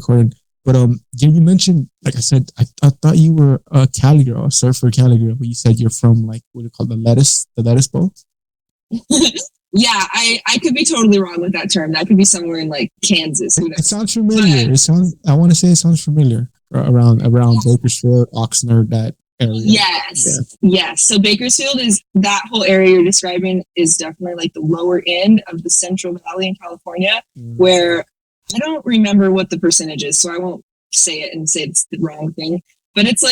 recording. But you mentioned, like I said, I thought you were a Cali girl, a surfer Cali girl, but you said you're from like what do you call the lettuce bowl? Yeah, I could be totally wrong with that term. That could be somewhere in like Kansas. It sounds familiar. I want to say it sounds familiar around Bakersfield, Oxnard, that area. Yes. So Bakersfield is that whole area you're describing is definitely like the lower end of the Central Valley in California, where I don't remember what the percentage is, so I won't say it and say it's the wrong thing. But it's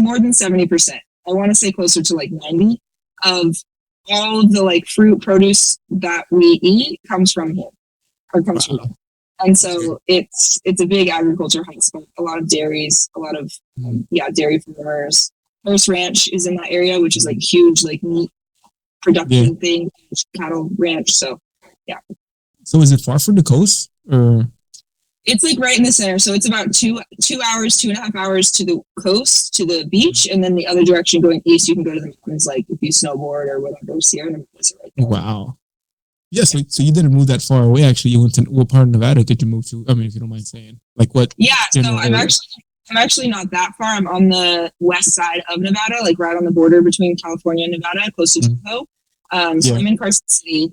more than 70%. I want to say closer to like 90 of all of the like fruit produce that we eat comes from here or comes from here. And so it's a big agriculture hotspot. A lot of dairies, a lot of dairy farmers. Horse Ranch is in that area, which is like huge, like meat production thing, cattle ranch. So yeah. So is it far from the coast or? It's like right in the center. So it's about 2 hours, 2.5 hours to the coast, to the beach. And then the other direction going east, you can go to the mountains, like if you snowboard or whatever. Sierra Nevadas right there. Wow. Yeah, so you didn't move that far away, actually. You went to, what part of Nevada did you move to? I mean, if you don't mind saying. Like what? Yeah, so I'm actually not that far. I'm on the west side of Nevada, like right on the border between California and Nevada, close to Tahoe. So I'm in Carson City,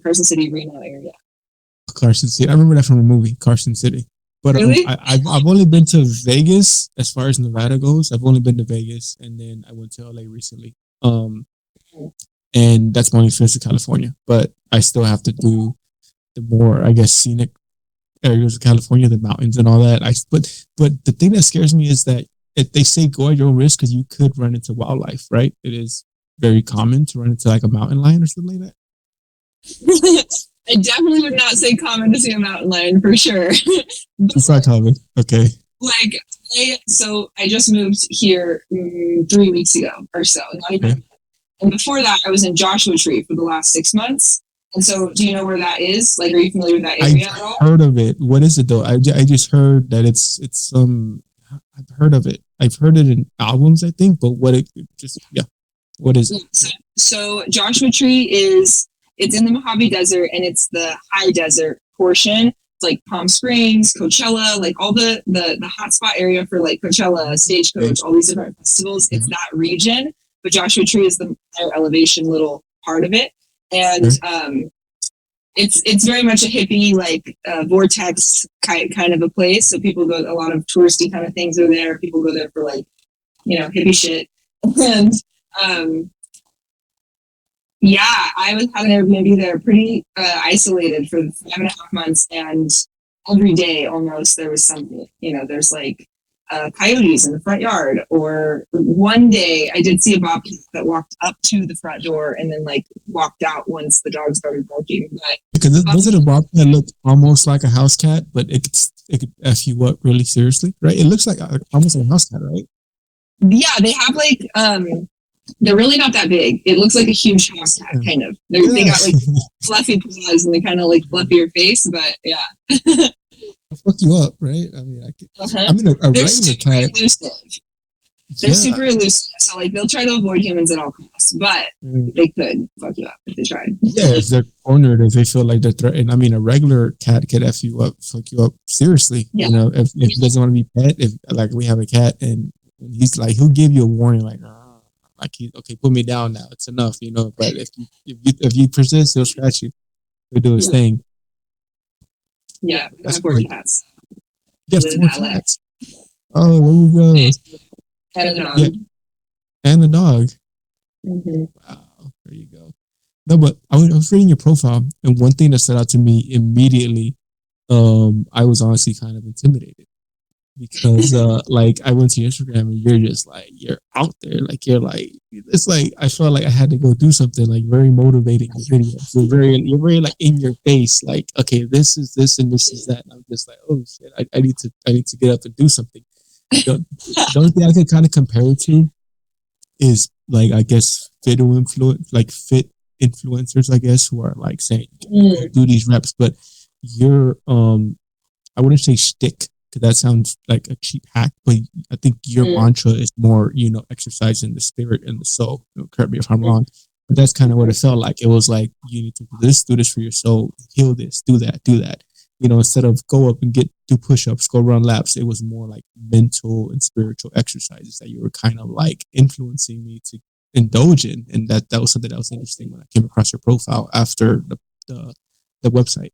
Reno area. Carson City. I remember that from a movie, Carson City. But really? I've only been to Vegas as far as Nevada goes. I've only been to Vegas, and then I went to LA recently. And that's my only experience in California. But I still have to do the more, I guess, scenic areas of California, the mountains and all that. But the thing that scares me is that they say go at your own risk because you could run into wildlife, right? It is very common to run into like a mountain lion or something like that. I definitely would not say common to see a mountain lion for sure. It's not common. Okay. Like, I just moved here 3 weeks ago or so. And before that, I was in Joshua Tree for the last 6 months. And so, do you know where that is? Like, are you familiar with that area at all? I've heard of it. What is it though? I just heard that it's I've heard of it. I've heard it in albums, I think. But what is it? So Joshua Tree it's in the Mojave Desert, and it's the high desert portion. It's like Palm Springs, Coachella, like all the hotspot area for like Coachella, Stagecoach, all these different festivals. It's that region. But Joshua Tree is the higher elevation little part of it. And it's very much a hippie, like vortex kind of a place. So people go, a lot of touristy kind of things are there. People go there for like, hippie shit. And I was having an Airbnb there, pretty isolated for 5.5 months. And every day almost there was something, there's like coyotes in the front yard. Or one day I did see a bobcat that walked up to the front door and then like walked out once the dog started barking. But because those are the bobcats that look almost like a house cat, but it could F you up really seriously, right? It looks like almost like a house cat, right? Yeah, they have like they're really not that big. It looks like a huge house cat, kind of. They got like fluffy paws and they kind of like fluffy your face, but yeah. I'll fuck you up, right? I mean, I mean, a regular cat. They're super elusive, so like they'll try to avoid humans at all costs, but they could fuck you up if they tried. Yeah, if they're cornered, if they feel like they're threatened. I mean, a regular cat could fuck you up seriously. Yeah. If he doesn't want to be pet, if like we have a cat and he's like, he'll give you a warning, like, okay, put me down now. It's enough, But if you persist, he'll scratch you. He'll do his thing. Yeah, that's 4 cats. Yeah, 4 cats. Oh, there we go. And a dog. Yeah. And a dog. Mm-hmm. Wow, there you go. No, but I was reading your profile, and one thing that stood out to me immediately, I was honestly kind of intimidated. Because like I went to Instagram and you're just like, you're out there, like you're like, it's like I felt like I had to go do something like very motivating videos. So you're very like in your face, like, okay, this is this and this is that. And I'm just like, oh shit, I need to get up and do something. The only thing I can kind of compare it to is like, I guess fit influencers, I guess, who are like saying do these reps, but you're I wouldn't say shtick, because that sounds like a cheap hack, but I think your mantra is more, exercising the spirit and the soul. Correct me if I'm wrong, but that's kind of what it felt like. It was like, you need to do this for your soul, heal this, do that. instead of go up and do push-ups, go run laps, it was more like mental and spiritual exercises that you were kind of like influencing me to indulge in. And that was something that was interesting when I came across your profile after the website.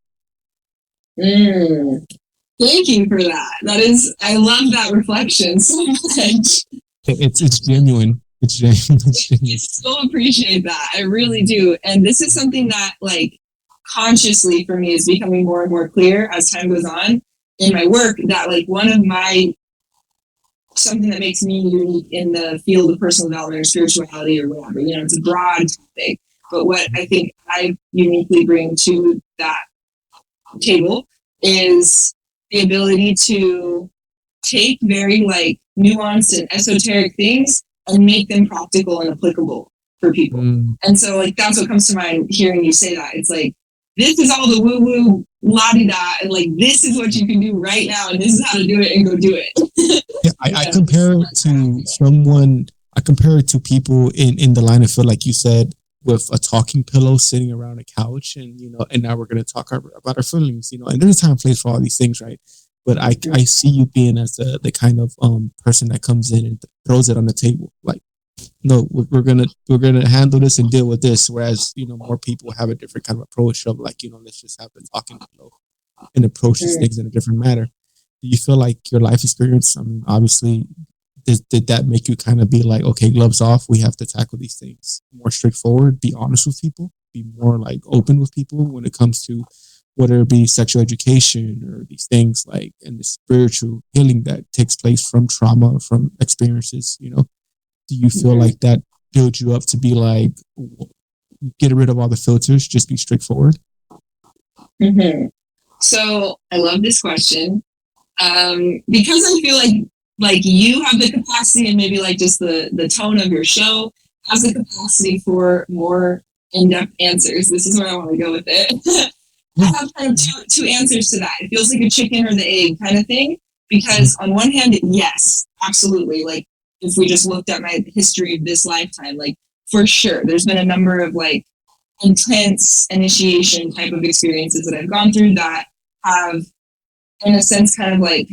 Thank you for that. I love that reflection so much. It's genuine. It's genuine. I so appreciate that. I really do. And this is something that like consciously for me is becoming more and more clear as time goes on in my work, that like something that makes me unique in the field of personal development or spirituality or whatever, it's a broad topic, but what I think I uniquely bring to that table is the ability to take very like nuanced and esoteric things and make them practical and applicable for people. And so like that's what comes to mind hearing you say that. It's like, this is all the woo-woo la-di-da, and like this is what you can do right now, and this is how to do it, and go do it. I compare it to people in the line of field, like you said, with a talking pillow sitting around a couch, and and now we're going to talk about our feelings, and there's a time and place for all these things, right? But I see you being as the kind of person that comes in and throws it on the table, like, no, we're gonna handle this and deal with this. Whereas more people have a different kind of approach of like, let's just have a talking pillow and approach these things in a different manner. Do you feel like your life experience? I mean, obviously, did that make you kind of be like, okay, gloves off, we have to tackle these things more straightforward, be honest with people, be more like open with people when it comes to whether it be sexual education or these things like, and the spiritual healing that takes place from trauma, from experiences, Do you feel like that builds you up to be like, get rid of all the filters, just be straightforward? So I love this question because I feel like you have the capacity, and maybe like just the tone of your show has the capacity for more in-depth answers. This is where I want to go with it. I have kind of two answers to that. It feels like a chicken or the egg kind of thing, because on one hand, yes, absolutely. Like if we just looked at my history of this lifetime, like for sure, there's been a number of like intense initiation type of experiences that I've gone through that have, in a sense, kind of like,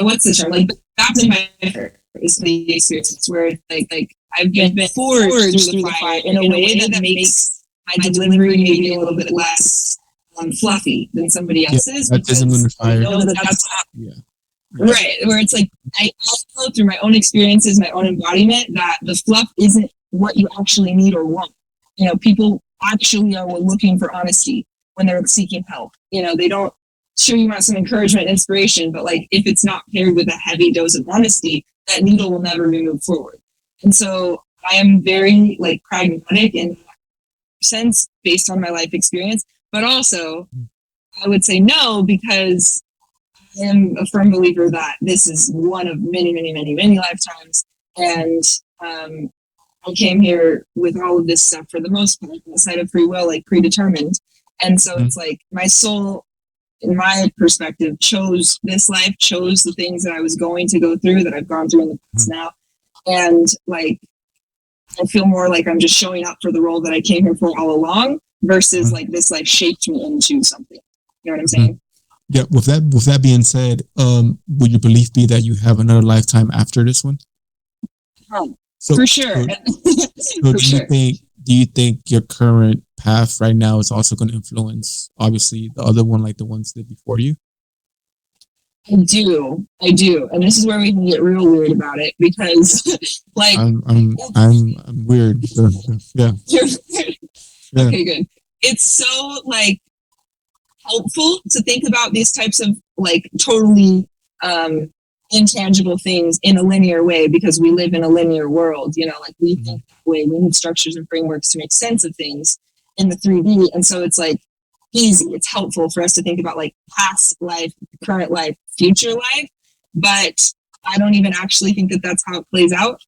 what's the term? Like baptism by fire is the experience where it's like I've been forged through the fire in a way that makes my delivery maybe a little bit less fluffy than somebody else's. Baptism in the fire. Right, where it's like I know through my own experiences, my own embodiment, that the fluff isn't what you actually need or want. People actually are looking for honesty when they're seeking help. They don't. Sure, you want some encouragement, inspiration, but like if it's not paired with a heavy dose of honesty, that needle will never be moved forward. And so I am very like pragmatic in that sense based on my life experience, but also I would say no, because I am a firm believer that this is one of many, many, many, many lifetimes. And I came here with all of this stuff for the most part on the side of free will, like predetermined. And so it's like my soul, in my perspective, chose this life, chose the things that I was going to go through, that I've gone through in the past now. And like, I feel more like I'm just showing up for the role that I came here for all along versus like this life shaped me into something. You know what I'm saying? Yeah. With that being said, would your belief be that you have another lifetime after this one? For sure. Do you think your current path right now is also going to influence, obviously, the other one, like the ones that before you? I do, and this is where we can get real weird about it, because, like, I'm weird. Yeah. You're weird. Yeah. Okay, good. It's so like helpful to think about these types of like totally intangible things in a linear way, because we live in a linear world. Like we think that way. We need structures and frameworks to make sense of things in the 3D, and so it's like easy. It's helpful for us to think about like past life, current life, future life, but I don't even actually think that that's how it plays out.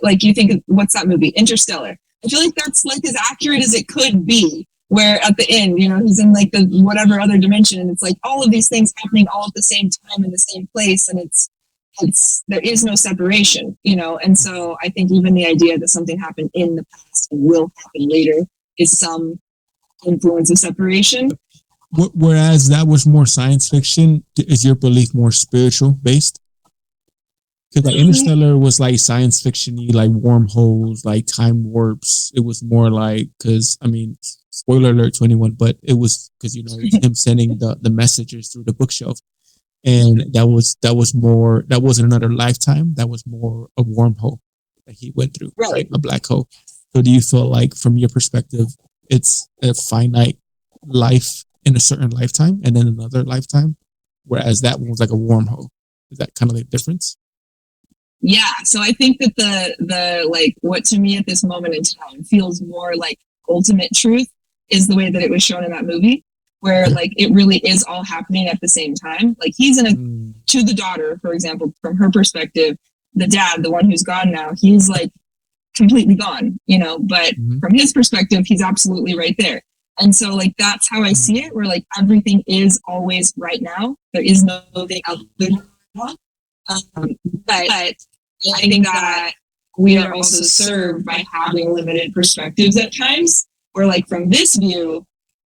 Like you think of, what's that movie, Interstellar? I feel like that's like as accurate as it could be, where at the end, he's in like the whatever other dimension, and it's like all of these things happening all at the same time in the same place, and it's there is no separation, and so I think even the idea that something happened in the past and will happen later is some influence of separation. Whereas that was more science fiction, is your belief more spiritual based? Because like Interstellar was like science fiction-y, like wormholes, like time warps. It was more like, because I mean, spoiler alert to anyone, but it was because it's him sending the messages through the bookshelf, and that wasn't another lifetime. That was more a wormhole that he went through, right? A black hole. So do you feel like, from your perspective, it's a finite life in a certain lifetime and then another lifetime, whereas that one was like a wormhole? Is that kind of the difference? Yeah, so I think that the like, what to me at this moment in time feels more like ultimate truth is the way that it was shown in that movie, where like it really is all happening at the same time. Like he's in a to the daughter, for example, from her perspective, the dad, the one who's gone now, he's like completely gone, but from his perspective, he's absolutely right there. And so like that's how I see it, where like everything is always right now. There is nothing out there. But I think that we are also served by having limited perspectives at times, where like from this view,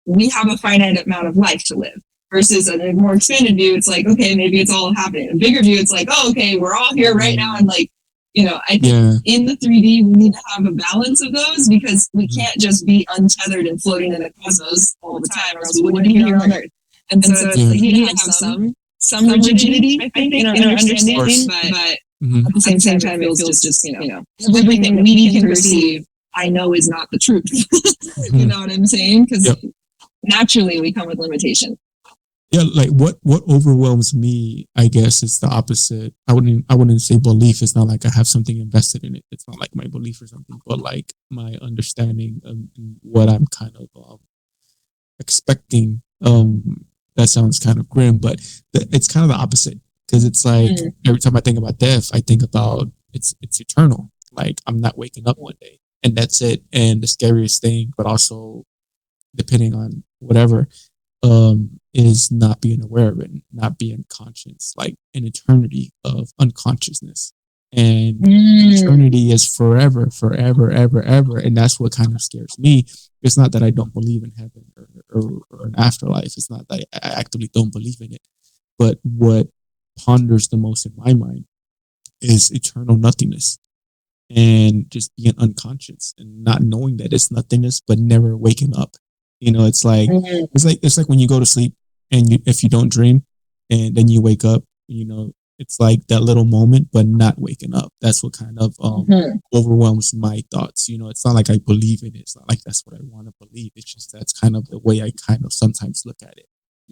we have a finite amount of life to live, versus a more expanded view, it's like, okay, maybe it's all happening. A bigger view, it's like, oh, okay, we're all here right now. And like, I think in the 3D, we need to have a balance of those, because we can't just be untethered and floating in the cosmos all the time, or else we wouldn't be here on Earth. And so it's like, you need to have some rigidity, I think, in our understanding, but at the same time, it feels just everything that we can perceive, I know is not the truth. You know what I'm saying? Because naturally we come with limitation. Yeah, like what overwhelms me, I guess, is the opposite. I wouldn't say belief. It's not like I have something invested in it. It's not like my belief or something, but like my understanding of what I'm kind of expecting. That sounds kind of grim, but it's kind of the opposite, because it's like every time I think about death, I think about it's eternal. Like I'm not waking up one day and that's it. And the scariest thing, but also depending on whatever, is not being aware of it, not being conscious, like an eternity of unconsciousness. And eternity is forever, forever, ever, ever. And that's what kind of scares me. It's not that I don't believe in heaven or an afterlife. It's not that I actively don't believe in it. But what ponders the most in my mind is eternal nothingness, and just being unconscious and not knowing that it's nothingness, but never waking up. It's like it's like when you go to sleep and if you don't dream and then you wake up, it's like that little moment, but not waking up. That's what kind of overwhelms my thoughts. It's not like I believe in it. It's not like that's what I want to believe. It's just that's kind of the way I kind of sometimes look at it.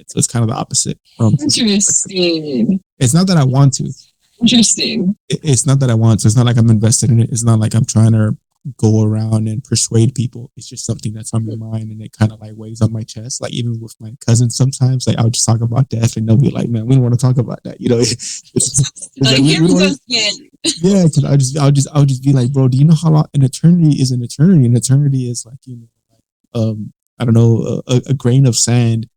So it's kind of the opposite. Interesting. It's not that I want to. Interesting. It's not that I want to. It's not like I'm invested in it. It's not like I'm trying to go around and persuade people. It's just something that's on my mind, and it kind of like weighs on my chest. Like even with my cousins, sometimes like I'll just talk about death, and they'll be like, "Man, we don't want to talk about that." Because I'll just be like, "Bro, do you know how long an eternity is? An eternity, an eternity is like I don't know, a grain of sand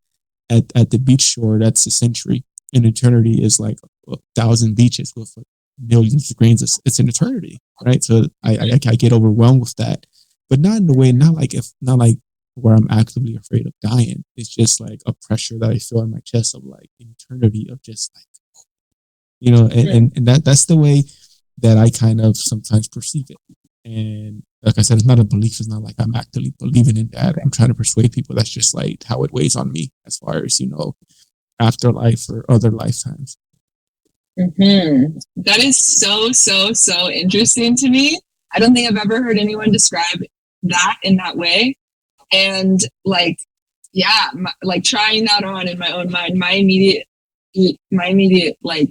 at the beach shore. That's a century. An eternity is like 1,000 beaches with millions of grains. It's an eternity, right? So I get overwhelmed with that, but not in the way, not like where I'm actively afraid of dying. It's just like a pressure that I feel in my chest of like an eternity of just like, and that's the way that I kind of sometimes perceive it. And like I said, it's not a belief. It's not like I'm actively believing in that. I'm trying to persuade people. That's just like how it weighs on me as far as, afterlife or other lifetimes. That is so interesting to me. I don't think I've ever heard anyone describe that in that way. And like, like trying that on in my own mind, my immediate, like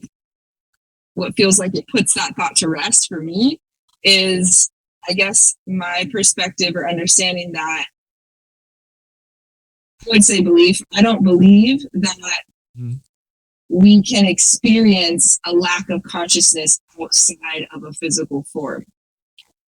what feels like it puts that thought to rest for me is, I guess, my perspective or understanding that I would say belief. I don't believe that we can experience a lack of consciousness outside of a physical form.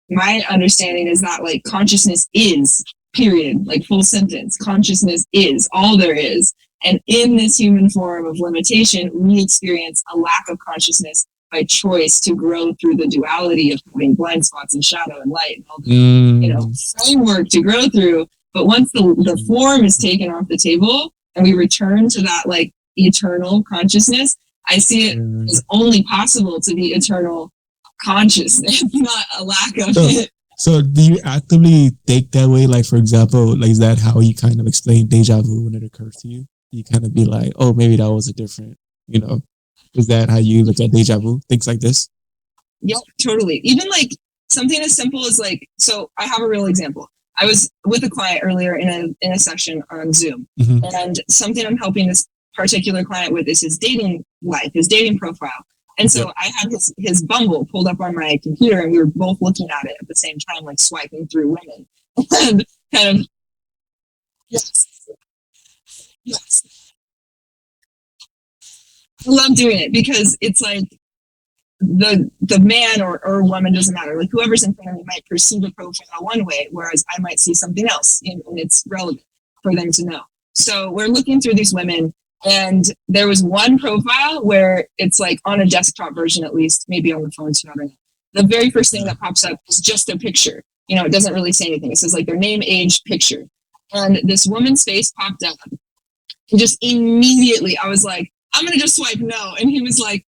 My understanding is that like consciousness is, period, like full sentence. Consciousness is all there is. And in this human form of limitation, we experience a lack of consciousness by choice to grow through the duality of having blind spots and shadow and light and all the framework to grow through. But once the form is taken off the table, and we return to that like eternal consciousness, I see it as only possible to be eternal consciousness, not a lack of it. So do you actively think that way? Like, for example, like, is that how you kind of explain deja vu when it occurs to you? You kind of be like, oh, maybe that was a different, is that how you look at deja vu? Things like this? Yep, totally. Even like something as simple as like, so I have a real example. I was with a client earlier in a session on Zoom, and something I'm helping this particular client with is his dating life, his dating profile. And so I had his Bumble pulled up on my computer, and we were both looking at it at the same time, like swiping through women, and kind of yes. I love doing it because it's like the man or woman, doesn't matter, like whoever's in front of me might perceive a profile one way, whereas I might see something else, and it's relevant for them to know. So we're looking through these women, and there was one profile where it's like on a desktop version, at least, maybe on the phone too, I don't know. The very first thing that pops up is just a picture. It doesn't really say anything. It says like their name, age, picture. And this woman's face popped up. And just immediately I was like, I'm going to just swipe no. And he was like,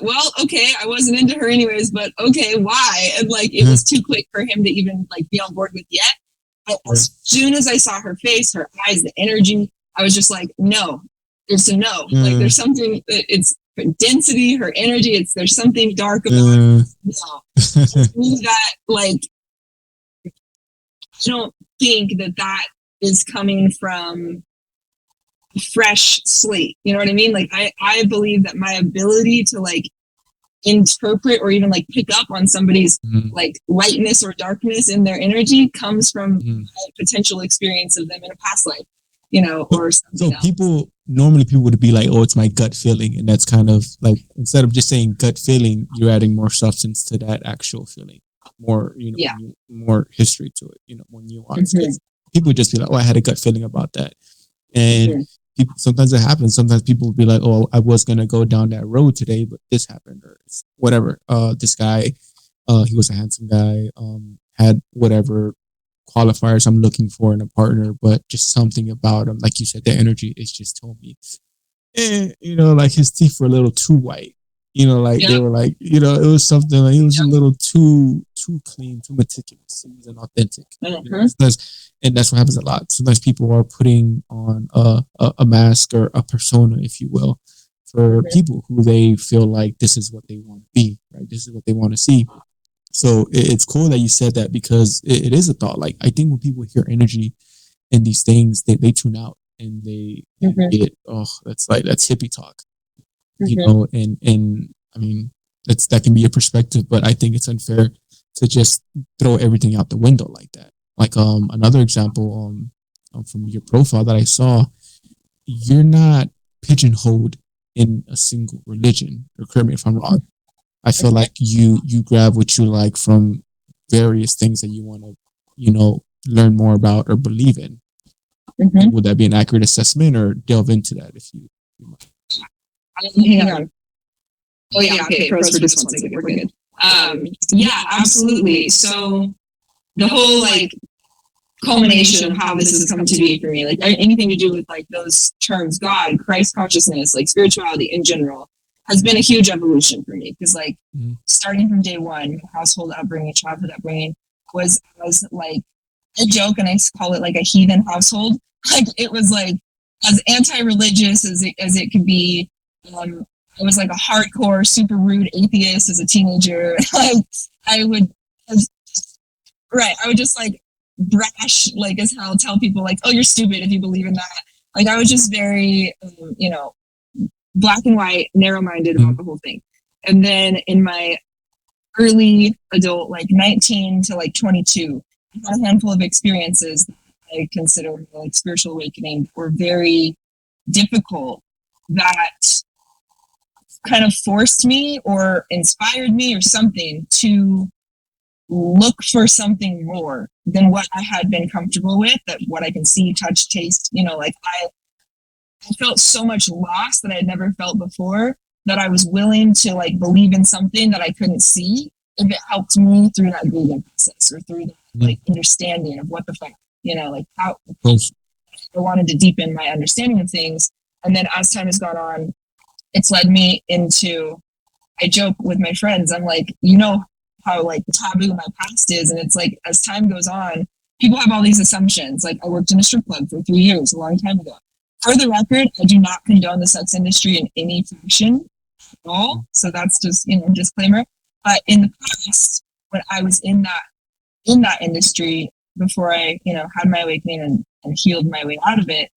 well, okay, I wasn't into her anyways, but okay, why? And like, it was too quick for him to even like be on board with yet. But as soon as I saw her face, her eyes, the energy, I was just like, no, there's a no. Like there's something, it's her density, her energy, there's something dark about it. No. That like, I don't think that is coming from fresh slate. You know what I mean? Like I believe that my ability to like interpret or even like pick up on somebody's like lightness or darkness in their energy comes from potential experience of them in a past life, or something else. People would be like, oh, it's my gut feeling. And that's kind of like, instead of just saying gut feeling, you're adding more substance to that actual feeling, more, more history to it, more nuance. People would just be like, oh, I had a gut feeling about that. And people, sometimes it happens. Sometimes people will be like, oh, I was going to go down that road today, but this happened or whatever. This guy, he was a handsome guy, had whatever qualifiers I'm looking for in a partner, but just something about him, like you said, the energy is just told me, like his teeth were a little too white. They were like, it was something like, it was a little too clean, too meticulous. It wasn't authentic. And that's what happens a lot. Sometimes people are putting on a mask or a persona, if you will, for people who they feel like this is what they want to be, right? This is what they want to see. So it's cool that you said that, because it is a thought. Like, I think when people hear energy and these things, they tune out and they get, that's hippie talk. And I mean, that can be a perspective, but I think it's unfair to just throw everything out the window like that. Like, another example, from your profile that I saw, you're not pigeonholed in a single religion, or correct me if I'm wrong. I feel like you grab what you like from various things that you want to, learn more about or believe in. Would that be an accurate assessment, or delve into that if you might? Hang on. Oh yeah, okay. Pros for just 1 second. We're good. Yeah, absolutely. So the whole like culmination of how this has come to be for me, like anything to do with like those terms, God, Christ consciousness, like spirituality in general, has been a huge evolution for me. Because like starting from day one, household upbringing, childhood upbringing was like a joke, and I call it like a heathen household. Like it was like as anti-religious as it could be. I was like a hardcore, super rude atheist as a teenager. I would just like brash like as hell, tell people like, oh, you're stupid if you believe in that. Like I was just very, black and white, narrow-minded about the whole thing. And then in my early adult, like 19 to like 22, I had a handful of experiences that I consider like spiritual awakening were very difficult, that kind of forced me or inspired me or something to look for something more than what I had been comfortable with, that what I can see, touch, taste, like I felt so much loss that I had never felt before, that I was willing to like believe in something that I couldn't see if it helped me through that grieving process or through that like understanding of what the fuck, like how I wanted to deepen my understanding of things. And then as time has gone on, it's led me into, I joke with my friends, I'm like, you know how like taboo my past is. And it's like, as time goes on, people have all these assumptions. Like I worked in a strip club for 3 years, a long time ago. For the record, I do not condone the sex industry in any fashion at all. So that's just, disclaimer. But in the past, when I was in that industry, before I, had my awakening and healed my way out of it,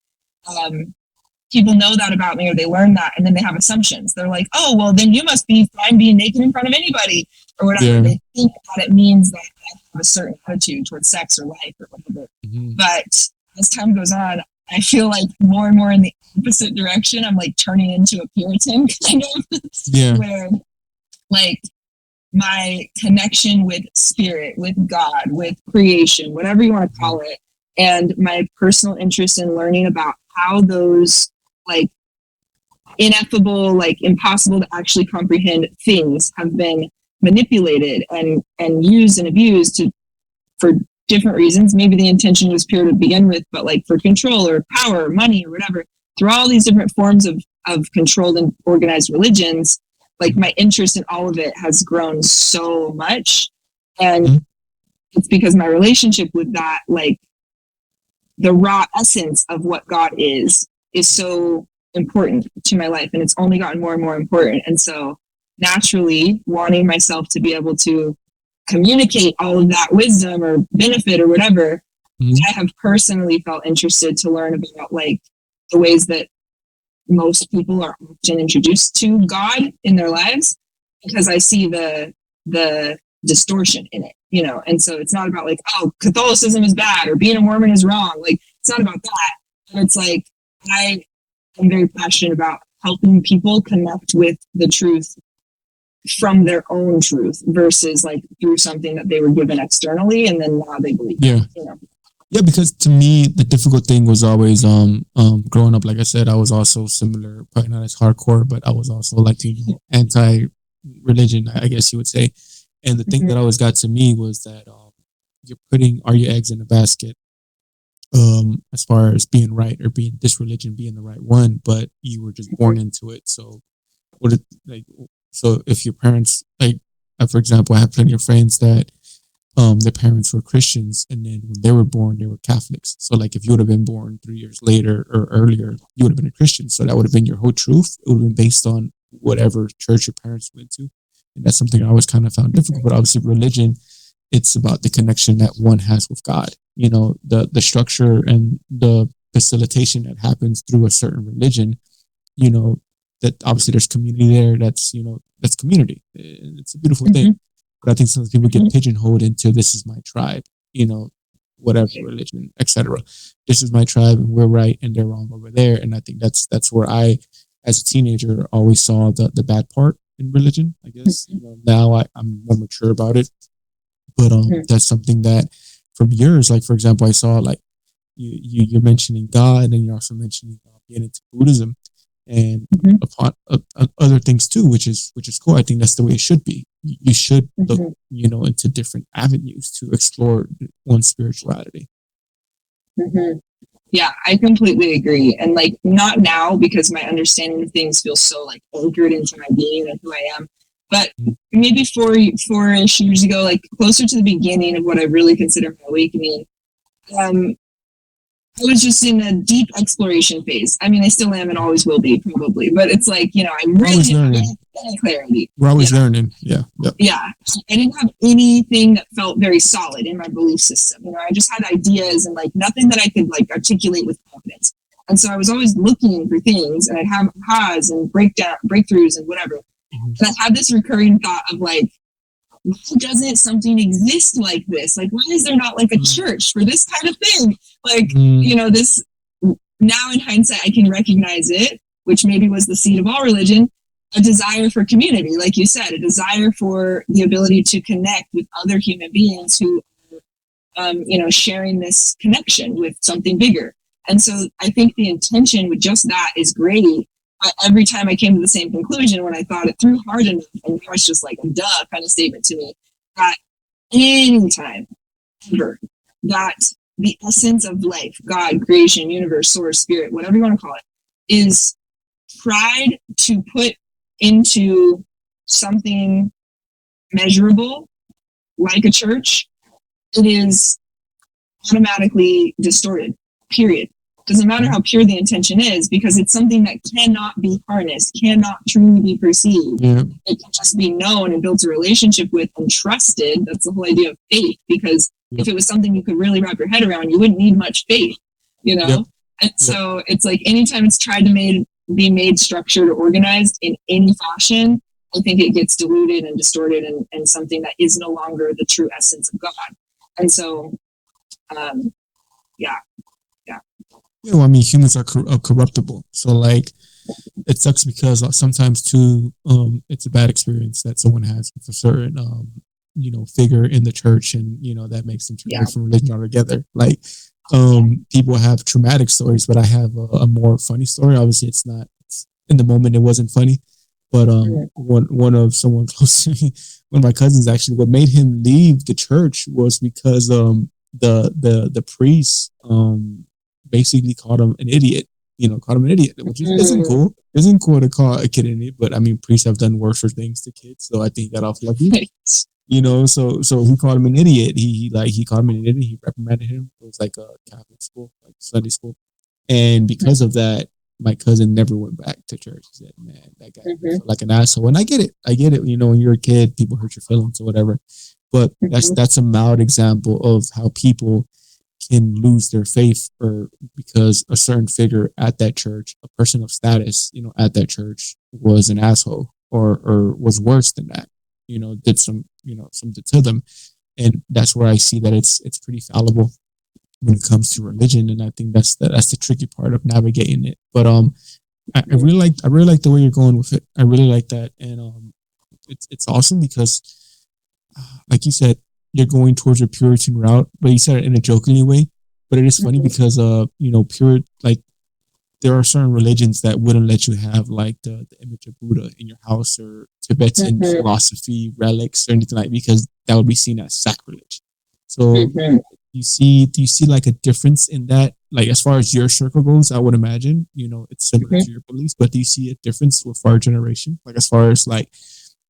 people know that about me, or they learn that, and then they have assumptions. They're like, oh, well, then you must be fine being naked in front of anybody, or whatever. Yeah. They think that it means that I have a certain attitude towards sex or life or whatever. Mm-hmm. But as time goes on, I feel like more and more in the opposite direction. I'm like turning into a Puritan kind of, where like my connection with spirit, with God, with creation, whatever you want to call it, and my personal interest in learning about how those like ineffable, like impossible to actually comprehend things have been manipulated and used and abused for different reasons. Maybe the intention was pure to begin with, but like for control or power or money or whatever, through all these different forms of controlled and organized religions, like my interest in all of it has grown so much. And it's because my relationship with that, like the raw essence of what God is so important to my life. And it's only gotten more and more important. And so naturally wanting myself to be able to communicate all of that wisdom or benefit or whatever, I have personally felt interested to learn about like the ways that most people are often introduced to God in their lives, because I see the distortion in it, and so it's not about like, oh, Catholicism is bad or being a Mormon is wrong. Like it's not about that. But it's like I am very passionate about helping people connect with the truth from their own truth versus like through something that they were given externally and then now they believe. Yeah. Yeah, because to me the difficult thing was always growing up, like I said, I was also similar, probably not as hardcore, but I was also like anti-religion, I guess you would say. And the thing that always got to me was that you're putting all your eggs in a basket as far as being right or being this religion being the right one, but you were just born into it. So so if your parents, like for example, I have plenty of friends that their parents were Christians, and then when they were born, they were Catholics. So like if you would have been born 3 years later or earlier, you would have been a Christian. So that would have been your whole truth. It would have been based on whatever church your parents went to. And that's something I always kind of found difficult. But obviously religion, it's about the connection that one has with God. The structure and the facilitation that happens through a certain religion, that obviously there's community there. That's community. It's a beautiful thing. But I think sometimes people get pigeonholed into this is my tribe, whatever religion, etc. This is my tribe and we're right and they're wrong over there. And I think that's where I, as a teenager, always saw the bad part in religion, I guess. Now I'm more mature about it. But that's something that from yours, like for example, I saw like you're mentioning God and you're also mentioning being into Buddhism and upon other things too, which is cool. I think that's the way it should be. You should look, into different avenues to explore one's spirituality. Yeah, I completely agree. And like not now, because my understanding of things feels so like anchored into my being and who I am. But maybe four-ish years ago, like closer to the beginning of what I really consider my awakening, I was just in a deep exploration phase. I mean, I still am and always will be probably, but it's like, I'm really getting clarity. We're always learning. Yeah. Yep. Yeah. I didn't have anything that felt very solid in my belief system. I just had ideas and like nothing that I could like articulate with confidence. And so I was always looking for things and I'd have ahas and breakthroughs and whatever. And I had this recurring thought of like, why doesn't something exist like this? Like, why is there not like a church for this kind of thing? Like, this now in hindsight, I can recognize it, which maybe was the seed of all religion, a desire for community. Like you said, a desire for the ability to connect with other human beings who are, sharing this connection with something bigger. And so I think the intention with just that is great. But every time I came to the same conclusion when I thought it through hard enough, and now it's just like a duh kind of statement to me, that anytime ever that the essence of life, God, creation, universe, source, spirit, whatever you want to call it, is tried to put into something measurable like a church, it is automatically distorted, period. Doesn't matter how pure the intention is, because it's something that cannot be harnessed, cannot truly be perceived. Yeah. It can just be known and built a relationship with and trusted. That's the whole idea of faith, because if it was something you could really wrap your head around, you wouldn't need much faith, you know? Yep. And so it's like anytime it's tried to be made structured or organized in any fashion, I think it gets diluted and distorted and something that is no longer the true essence of God. And so, yeah. You know, I mean, humans are corruptible. So, like, it sucks because sometimes, too, it's a bad experience that someone has with a certain, figure in the church, and, that makes them turn away from religion altogether. Like, people have traumatic stories, but I have a more funny story. Obviously, in the moment, it wasn't funny. But one of someone close to me, one of my cousins, actually, what made him leave the church was because the priest basically called him an idiot. Which isn't cool. Isn't cool to call a kid an idiot, but I mean, priests have done worse things to kids, so I think that off lucky. So he called him an idiot. He called him an idiot. He reprimanded him. It was like a Catholic school, like Sunday school, and because of that, my cousin never went back to church. He said, "Man, that guy felt like an asshole." And I get it. When you're a kid, people hurt your feelings or whatever. But that's a mild example of how people can lose their faith, or because a certain figure at that church, a person of status, at that church, was an asshole, or was worse than that. Did something to them, and that's where I see that it's pretty fallible when it comes to religion, and I think that's the tricky part of navigating it. But I really like the way you're going with it. I really like that, and it's awesome because, like you said, you're going towards a Puritan route, but you said it in a jokingly way. But it is funny because there are certain religions that wouldn't let you have like the image of Buddha in your house, or Tibetan philosophy relics or anything like, because that would be seen as sacrilege. So do you see like a difference in that? Like, as far as your circle goes, I would imagine, it's similar to your beliefs, but do you see a difference with our generation? Like, as far as like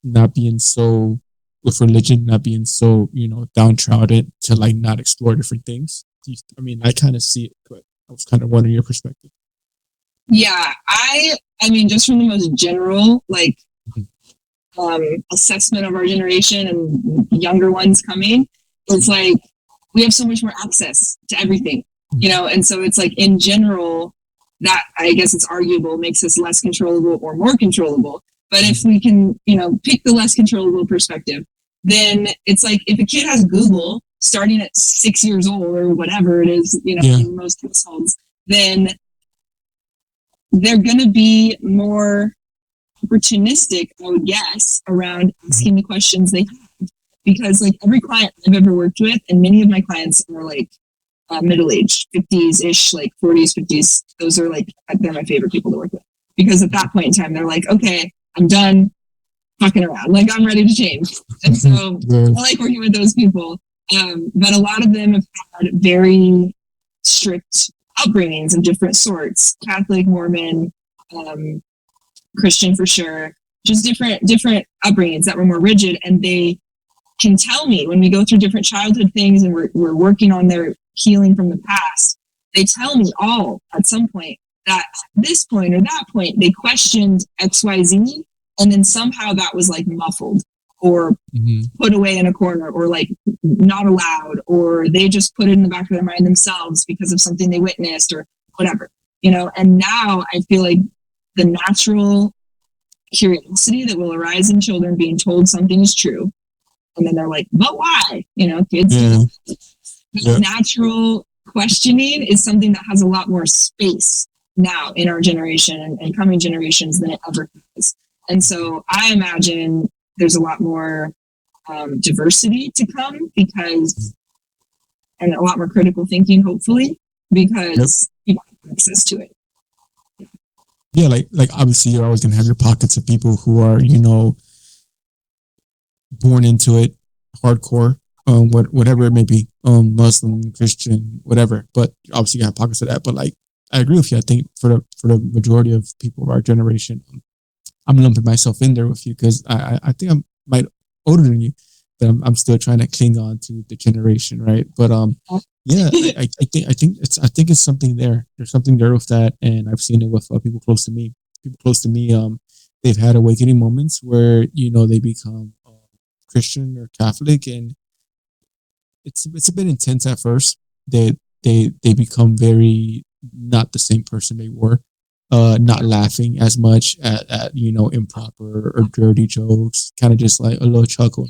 not being so with religion, not being so, downtrodden to like not explore different things? I kind of see it, but I was kind of wondering your perspective. Yeah, I mean, just from the most general, like, assessment of our generation and younger ones coming, it's like we have so much more access to everything, and so it's like, in general, that, I guess it's arguable, makes us less controllable or more controllable. But if we can, pick the less controllable perspective, then it's like, if a kid has Google starting at 6 years old or whatever it is, in most households, then they're going to be more opportunistic, I would guess, around asking the questions they have. Because like every client I've ever worked with, and many of my clients are like middle-aged, 50s-ish, like 40s, 50s. Those are like, they're my favorite people to work with. Because at that point in time, they're like, okay, I'm done fucking around. Like, I'm ready to change. And so I like working with those people. But a lot of them have had very strict upbringings of different sorts: Catholic, Mormon, Christian for sure, just different upbringings that were more rigid. And they can tell me, when we go through different childhood things and we're working on their healing from the past, they tell me all at some point that at this point or that point they questioned XYZ, and then somehow that was like muffled or put away in a corner, or like not allowed, or they just put it in the back of their mind themselves because of something they witnessed or whatever, and now I feel like the natural curiosity that will arise in children being told something is true, and then they're like, but why? Kids the natural questioning is something that has a lot more space now in our generation and coming generations than it ever has. And so I imagine there's a lot more diversity to come, and a lot more critical thinking, hopefully, because people have access to it. Yeah, like obviously you're always gonna have your pockets of people who are, born into it, hardcore. whatever it may be, Muslim, Christian, whatever. But obviously you have pockets of that. But like, I agree with you. I think for the majority of people of our generation, I'm lumping myself in there with you because I think I'm might older than you, but I'm still trying to cling on to the generation, right? But yeah, I think it's something there. There's something there with that, and I've seen it with people close to me. People close to me, they've had awakening moments where they become Christian or Catholic, and it's a bit intense at first. They become very not the same person they were. Not laughing as much at improper or dirty jokes, kind of just like a little chuckle.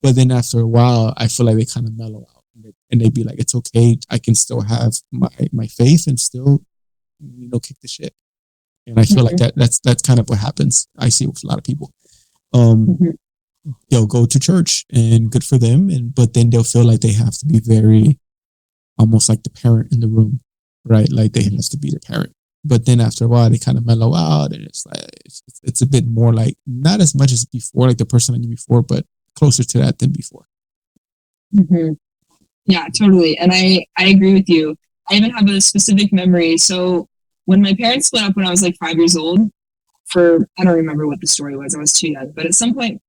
But then after a while, I feel like they kind of mellow out, and they'd be like, "It's okay. I can still have my faith and still, kick the shit." And I feel like that's kind of what happens. I see with a lot of people. They'll go to church, and good for them, but then they'll feel like they have to be very, almost like the parent in the room, right? Like they have to be the parent. But then after a while, they kind of mellow out, and it's like it's a bit more like not as much as before, like the person I knew before, but closer to that than before. Mm-hmm. Yeah, totally. And I agree with you. I even have a specific memory. So when my parents split up when I was like 5 years old, I don't remember what the story was. I was too young. But at some point,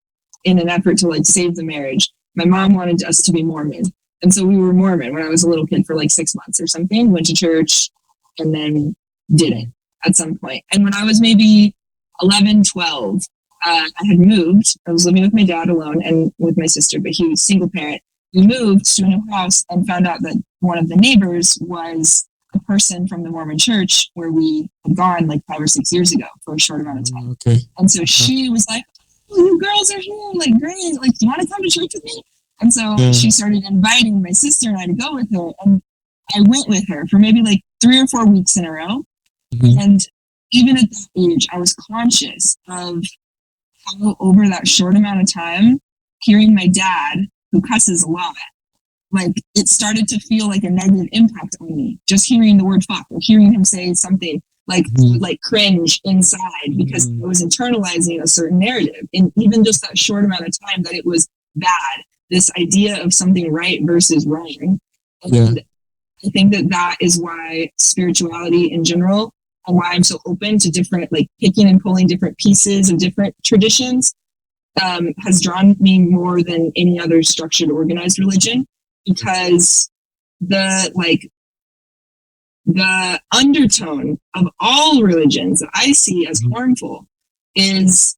in an effort to like save the marriage, my mom wanted us to be Mormon, and so we were Mormon when I was a little kid for like 6 months or something. Went to church, and then didn't at some point. And when I was maybe 11, 12, I had moved. I was living with my dad alone and with my sister, but he was single parent. We moved to a new house and found out that one of the neighbors was a person from the Mormon church where we had gone like 5 or 6 years ago for a short amount of time. Okay. And so she was like, "Oh, you girls are here, like great, like do you want to come to church with me?" And so she started inviting my sister and I to go with her. And I went with her for maybe like 3 or 4 weeks in a row. Mm-hmm. And even at that age, I was conscious of how over that short amount of time, hearing my dad, who cusses a lot, like it started to feel like a negative impact on me. Just hearing the word fuck or hearing him say something like cringe inside because I was internalizing a certain narrative. And even just that short amount of time that it was bad, this idea of something right versus wrong. And I think that is why spirituality in general, and why I'm so open to different, like picking and pulling different pieces of different traditions, has drawn me more than any other structured, organized religion, because the undertone of all religions that I see as harmful is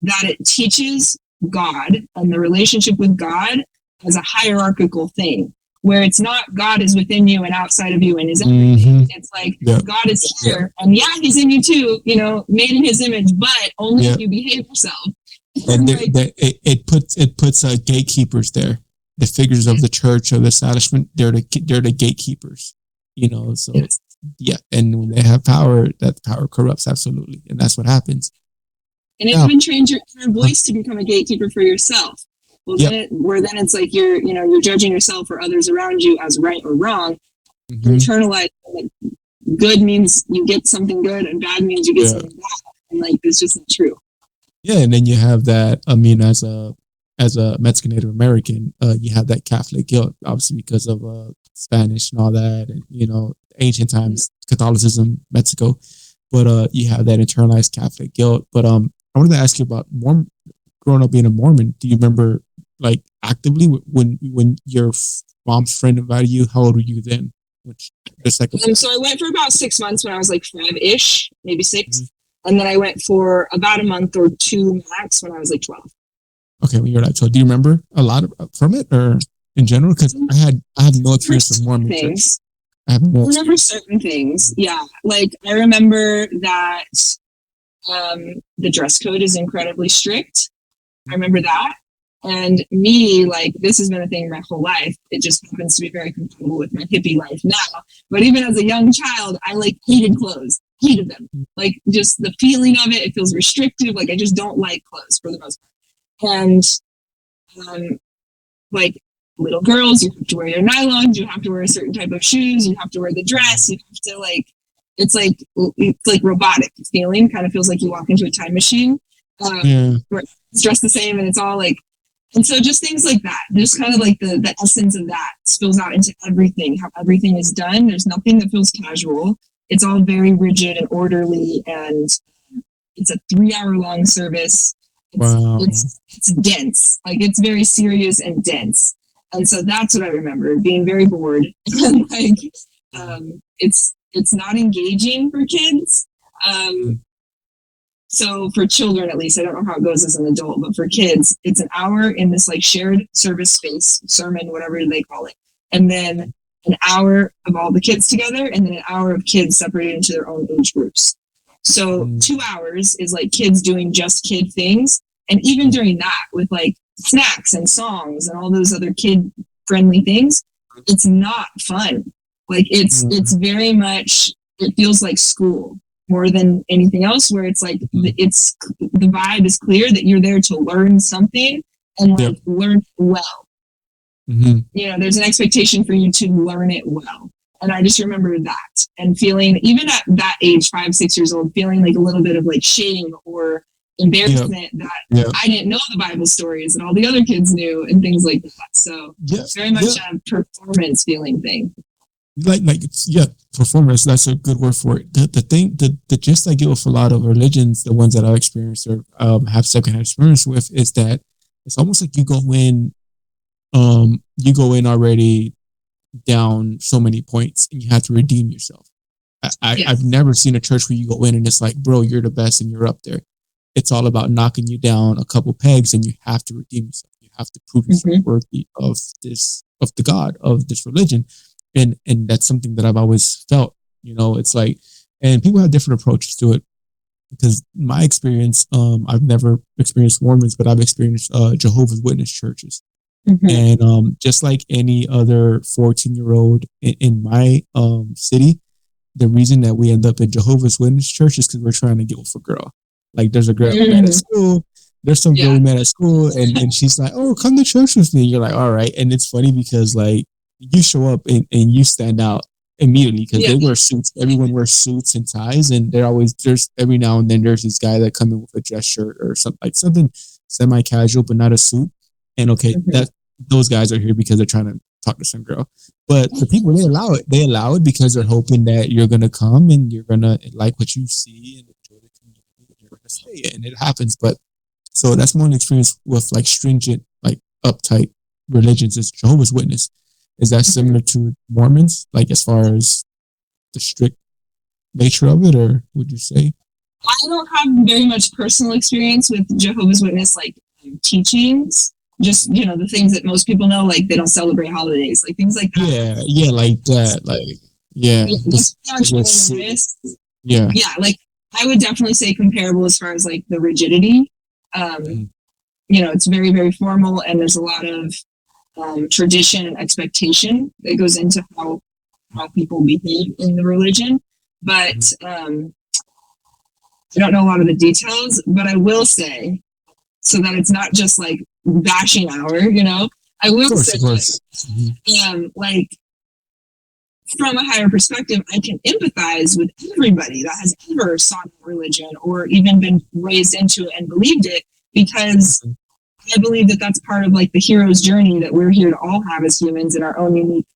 that it teaches God and the relationship with God as a hierarchical thing, where it's not God is within you and outside of you and is everything. It's like God is here and he's in you too, made in his image, but only if you behave yourself. And it puts gatekeepers there. The figures of the church or the establishment, they're the gatekeepers. So and when they have power, that power corrupts absolutely, and that's what happens. And it even trains your inner voice to become a gatekeeper for yourself. Well, then it's like you're judging yourself or others around you as right or wrong. Internalize like good means you get something good, and bad means you get something bad, and like it's just not true. Yeah, and then you have that. I mean, as a Mexican Native American, you have that Catholic guilt, obviously because of Spanish and all that, and ancient times, Catholicism, Mexico. But you have that internalized Catholic guilt. But I wanted to ask you about growing up being a Mormon. Do you remember, like, actively when your mom's friend invited you? How old were you then? So I went for about 6 months when I was like 5-ish, maybe 6. And then I went for about a month or 2 max when I was like 12. Okay, when you were like 12, do you remember a lot from it, or in general? Because I had no experience with Mormon things. I remember certain things. Yeah, like I remember that the dress code is incredibly strict. I remember that. And me, like, this has been a thing my whole life. It just happens to be very compatible with my hippie life now. But even as a young child, I like hated clothes, hated them. Like just the feeling of it feels restrictive. Like I just don't like clothes for the most part. And like little girls, you have to wear your nylons, you have to wear a certain type of shoes, you have to wear the dress, you have to it's like robotic feeling. Kind of feels like you walk into a time machine. Where it's dressed the same and it's all like, And so just things like that, just kind of like the essence of that spills out into everything, how everything is done. There's nothing that feels casual. It's all very rigid and orderly, and it's a 3-hour long service. Wow. It's dense, like it's very serious and dense. And so that's what I remember, being very bored. And like, it's not engaging for kids. So for children, at least, I don't know how it goes as an adult, but for kids, it's an hour in this like shared service space, sermon, whatever they call it. And then an hour of all the kids together, and then an hour of kids separated into their own age groups. So 2 hours is like kids doing just kid things. And even during that, with like snacks and songs and all those other kid friendly things, it's not fun. Like it's very much, it feels like school more than anything else, where it's like it's the vibe is clear that you're there to learn something and like learn well. You know, there's an expectation for you to learn it well. And I just remember that, and feeling, even at that age, 5, 6 years old, feeling like a little bit of like shame or embarrassment that I didn't know the Bible stories that all the other kids knew and things like that. So it's very much a performance feeling thing. Performance, that's a good word for it. The gist I get with a lot of religions, the ones that I've experienced or have secondhand experience with, is that it's almost like you go in already down so many points and you have to redeem yourself. I've never seen a church where you go in and it's like, bro, you're the best and you're up there. It's all about knocking you down a couple pegs, and you have to redeem yourself. You have to prove yourself worthy of the God of this religion. And that's something that I've always felt, you know, it's like, and people have different approaches to it, because my experience, I've never experienced Mormons, but I've experienced Jehovah's Witness churches. And just like any other 14-year-old in my city, the reason that we end up in Jehovah's Witness church is because we're trying to get with a girl. Like, there's a girl we met at school. There's some girl we met at school, and she's like, "Oh, come to church with me." And you're like, "All right." And it's funny because like you show up and you stand out immediately, because they wear suits. Everyone wears suits and ties, and there's every now and then there's this guy that come in with a dress shirt or something semi-casual, but not a suit. And that those guys are here because they're trying to talk to some girl. But the people, they allow it because they're hoping that you're gonna come and you're gonna like what you see and enjoy the community, and you're gonna stay, and it happens. But so that's my own experience with like stringent, like uptight religions, is Jehovah's Witness. Is that similar to Mormons, like as far as the strict nature of it, or would you say? I don't have very much personal experience with Jehovah's Witness like teachings. Just, you know, the things that most people know, like they don't celebrate holidays, like things like that. Yeah, like that, like like I would definitely say comparable as far as like the rigidity. You know, it's very, very formal, and there's a lot of tradition and expectation that goes into how people behave in the religion. But I don't know a lot of the details, but I will say, so that it's not just like bashing hour, you know, I will say, like from a higher perspective, I can empathize with everybody that has ever sought religion or even been raised into it and believed it, because I believe that that's part of like the hero's journey that we're here to all have as humans in our own unique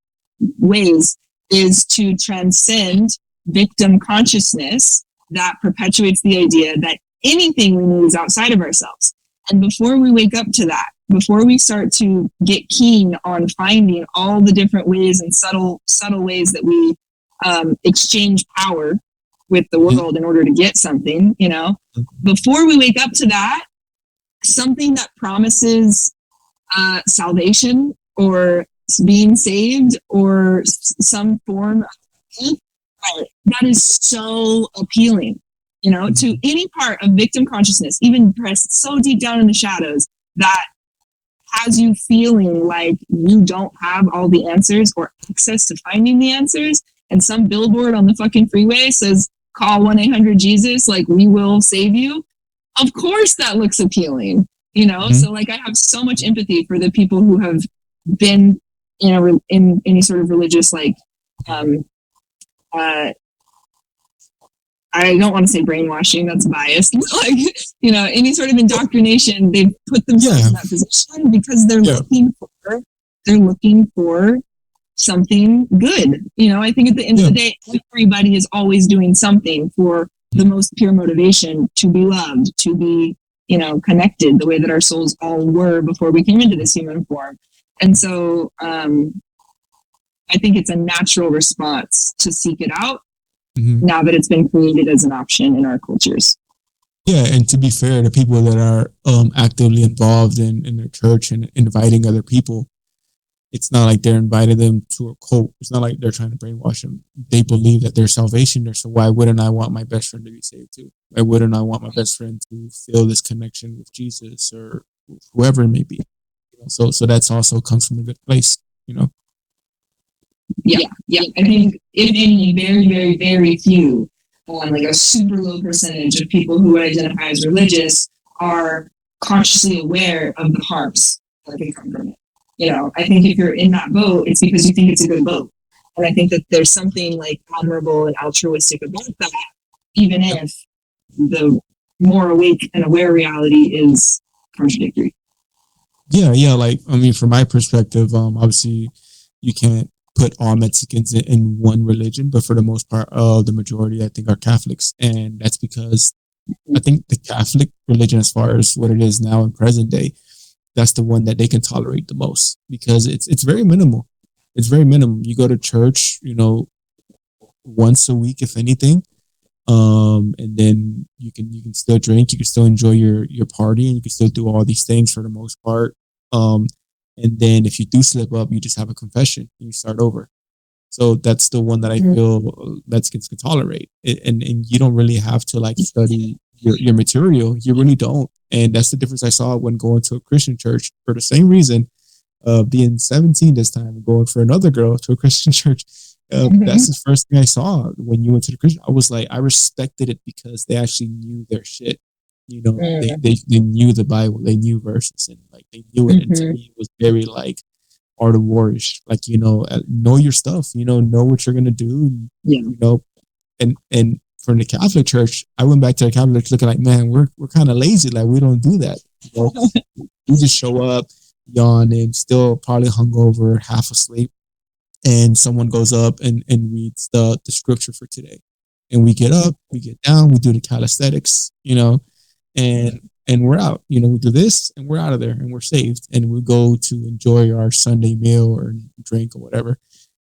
ways, is to transcend victim consciousness that perpetuates the idea that anything we need is outside of ourselves. And before we wake up to that, before we start to get keen on finding all the different ways and subtle ways that we exchange power with the world in order to get something, you know, before we wake up to that, something that promises salvation or being saved or some form of that is so appealing, you know, to any part of victim consciousness, even pressed so deep down in the shadows, that has you feeling like you don't have all the answers or access to finding the answers, and some billboard on the fucking freeway says, call 1-800-JESUS, like we will save you. Of course that looks appealing, you know? So like I have so much empathy for the people who have been in any sort of religious, like, I I don't want to say brainwashing, that's biased. Like, you know, any sort of indoctrination, they've put themselves in that position because they're looking for something good. You know, I think at the end of the day, everybody is always doing something for the most pure motivation to be loved, to be, you know, connected the way that our souls all were before we came into this human form. And so I think it's a natural response to seek it out now that it's been created as an option in our cultures. Yeah, and to be fair, the people that are actively involved in their church and inviting other people, it's not like they're inviting them to a cult. It's not like they're trying to brainwash them. They believe that there's salvation there. So why wouldn't I want my best friend to be saved too? Why wouldn't I want my best friend to feel this connection with Jesus or whoever it may be? You know, so that's also comes from a good place, you know? Yeah. I think if any, very, very, very few, like a super low percentage of people who identify as religious are consciously aware of the harms that can come from it. You know, I think if you're in that boat, it's because you think it's a good boat. And I think that there's something like admirable and altruistic about that, even if the more awake and aware reality is contradictory. Yeah. Like, I mean, from my perspective, obviously you can't put all Mexicans in one religion, but for the most part, the majority, I think, are Catholics. And that's because I think the Catholic religion, as far as what it is now in present day, that's the one that they can tolerate the most because it's very minimal. It's very minimal. You go to church, you know, once a week, if anything. And then you can still drink, you can still enjoy your party, and you can still do all these things for the most part. And then if you do slip up, you just have a confession and you start over. So that's the one that I feel Mexicans can tolerate. And you don't really have to like study your material. You really don't. And that's the difference I saw when going to a Christian church for the same reason, being 17 this time and going for another girl to a Christian church. That's the first thing I saw when you went to the Christian. I was like, I respected it because they actually knew their shit. You know, they knew the Bible, they knew verses, and like they knew it. And to me, it was very like art of warish. Like, you know your stuff. You know what you're gonna do. You know, and from the Catholic Church, I went back to the Catholic Church looking like, man, we're kind of lazy. Like we don't do that. You know, we just show up, yawn, and still probably hungover, half asleep, and someone goes up and reads the scripture for today, and we get up, we get down, we do the calisthenics, you know, and we're out. You know, we do this and we're out of there and we're saved, and we go to enjoy our Sunday meal or drink or whatever.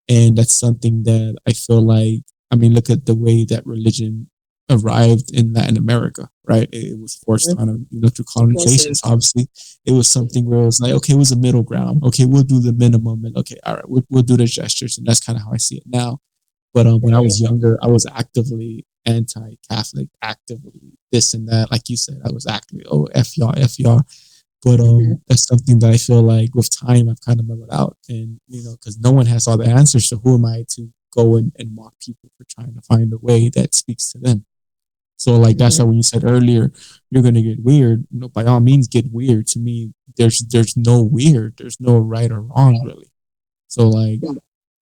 And that's something that I feel like, I mean, look at the way that religion arrived in Latin America, right? It was forced on them, you know, through colonization. So obviously, it was something where it was like, okay, it was a middle ground. Okay, we'll do the minimum, and okay, all right, we'll do the gestures, and that's kind of how I see it now. But when I was younger, I was actively anti-Catholic, actively this and that. Like you said, I was actively, oh, F y'all, F y'all. But that's something that I feel like with time I've kind of mellowed out, and you know, because no one has all the answers. So who am I to go and mock people for trying to find a way that speaks to them? So like that's why when you said earlier you're gonna get weird, you know, by all means get weird. To me, there's no weird, there's no right or wrong really. So like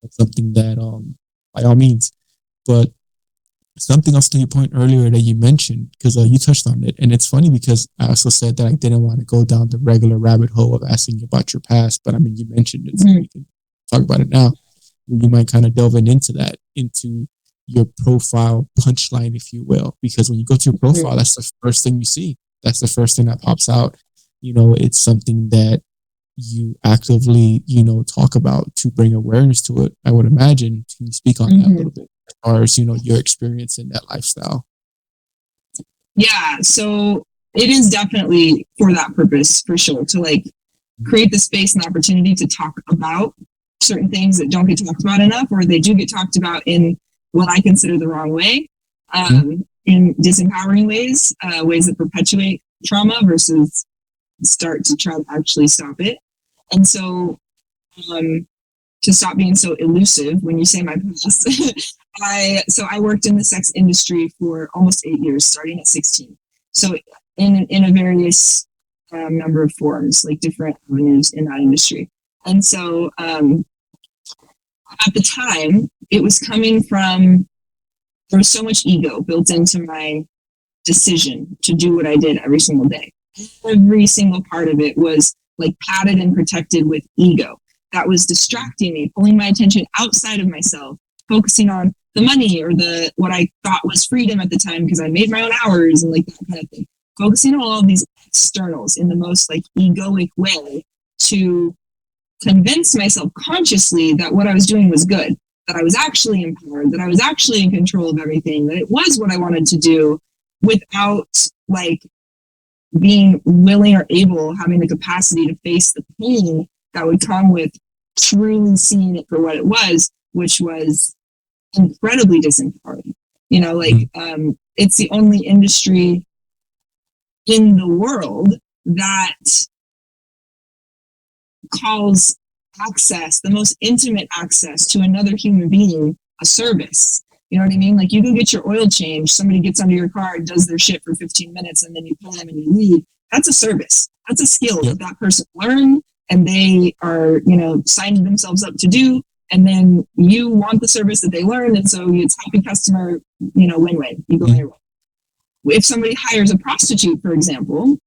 that's something that by all means. But something else to your point earlier that you mentioned, because you touched on it, and it's funny because I also said that I didn't want to go down the regular rabbit hole of asking you about your past, but I mean you mentioned it, so we can talk about it now. You might kind of delve into that, into your profile punchline, if you will, because when you go to your profile, that's the first thing you see. That's the first thing that pops out. You know, it's something that you actively, you know, talk about to bring awareness to it. I would imagine. Can you speak on that a little bit, as far as, you know, your experience in that lifestyle? Yeah, so it is definitely for that purpose, for sure, to like create the space and opportunity to talk about certain things that don't get talked about enough, or they do get talked about in what I consider the wrong way, in disempowering ways, ways that perpetuate trauma versus start to try to actually stop it. And so to stop being so elusive when you say my past, I worked in the sex industry for almost 8 years, starting at 16. So in a various number of forms, like different avenues in that industry. And so at the time, it was coming from there was so much ego built into my decision to do what I did every single day. Every single part of it was like padded and protected with ego that was distracting me, pulling my attention outside of myself, focusing on the money or the what I thought was freedom at the time because I made my own hours and like that kind of thing. Focusing on all of these externals in the most like egoic way to convince myself consciously that what I was doing was good, that I was actually empowered, that I was actually in control of everything, that it was what I wanted to do without like being willing or able, having the capacity to face the pain that would come with truly seeing it for what it was, which was incredibly disempowering. You know, like it's the only industry in the world that calls access, the most intimate access to another human being, a service. You know what I mean? Like you can get your oil changed, somebody gets under your car, does their shit for 15 minutes, and then you pay them and you leave. That's a service. That's a skill that person learned and they are, you know, signing themselves up to do. And then you want the service that they learned. And so it's happy customer, you know, win-win. You go your way. If somebody hires a prostitute, for example,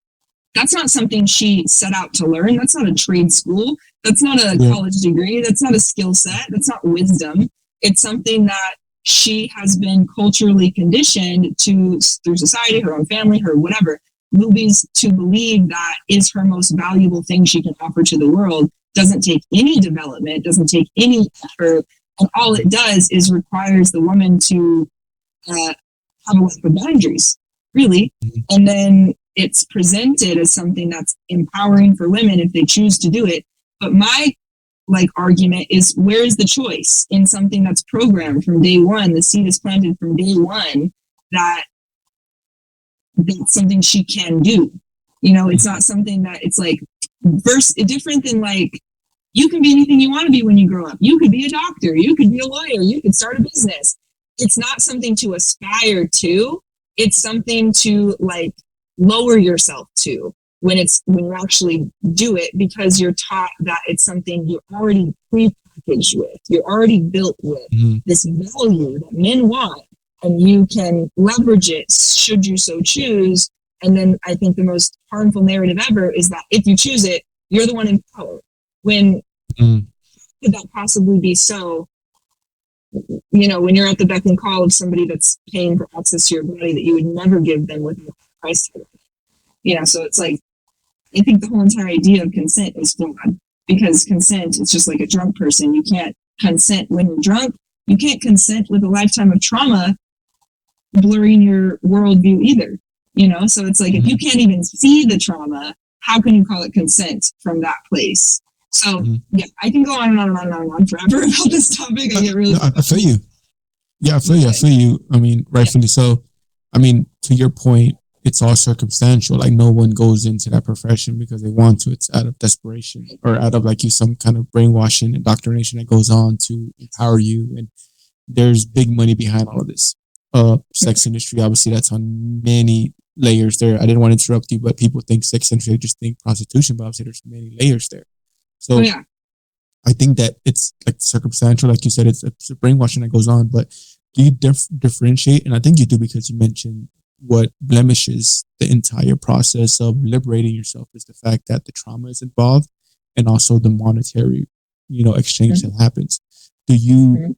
that's not something she set out to learn. That's not a trade school. That's not a college degree. That's not a skill set. That's not wisdom. It's something that she has been culturally conditioned to, through society, her own family, her whatever, movies, to believe that is her most valuable thing she can offer to the world. Doesn't take any development, doesn't take any effort. And all it does is requires the woman to have a lack of boundaries, really. And then it's presented as something that's empowering for women if they choose to do it. But my like argument is, where is the choice in something that's programmed from day one? The seed is planted from day one that that's something she can do. You know, it's not something that it's like different than like, you can be anything you want to be when you grow up. You could be a doctor, you could be a lawyer, you could start a business. It's not something to aspire to. It's something to like lower yourself to when you actually do it, because you're taught that it's something you're already prepackaged with. You're already built with this value that men want, and you can leverage it should you so choose. And then I think the most harmful narrative ever is that if you choose it, you're the one in power. When could that possibly be so? You know, when you're at the beck and call of somebody that's paying for access to your body that you would never give them with a price tag. You know, so it's like, I think the whole entire idea of consent is flawed, because consent is just like a drunk person. You can't consent when you're drunk. You can't consent with a lifetime of trauma blurring your worldview either. You know, so it's like, if you can't even see the trauma, how can you call it consent from that place? So yeah, I can go on and on and on and on forever about this topic. I get really. I feel you. Yeah, I feel you. I feel you. I mean, rightfully so. I mean, to your point, it's all circumstantial. Like no one goes into that profession because they want to. It's out of desperation or out of like some kind of brainwashing, indoctrination that goes on to empower you. And there's big money behind all of this. Sex industry, obviously, that's on many layers there. I didn't want to interrupt you, but people think sex industry, they just think prostitution, but obviously there's many layers there. So I think that it's like circumstantial, like you said, it's a brainwashing that goes on. But do you differentiate? And I think you do, because you mentioned what blemishes the entire process of liberating yourself is the fact that the trauma is involved, and also the monetary, exchange that happens. Do you,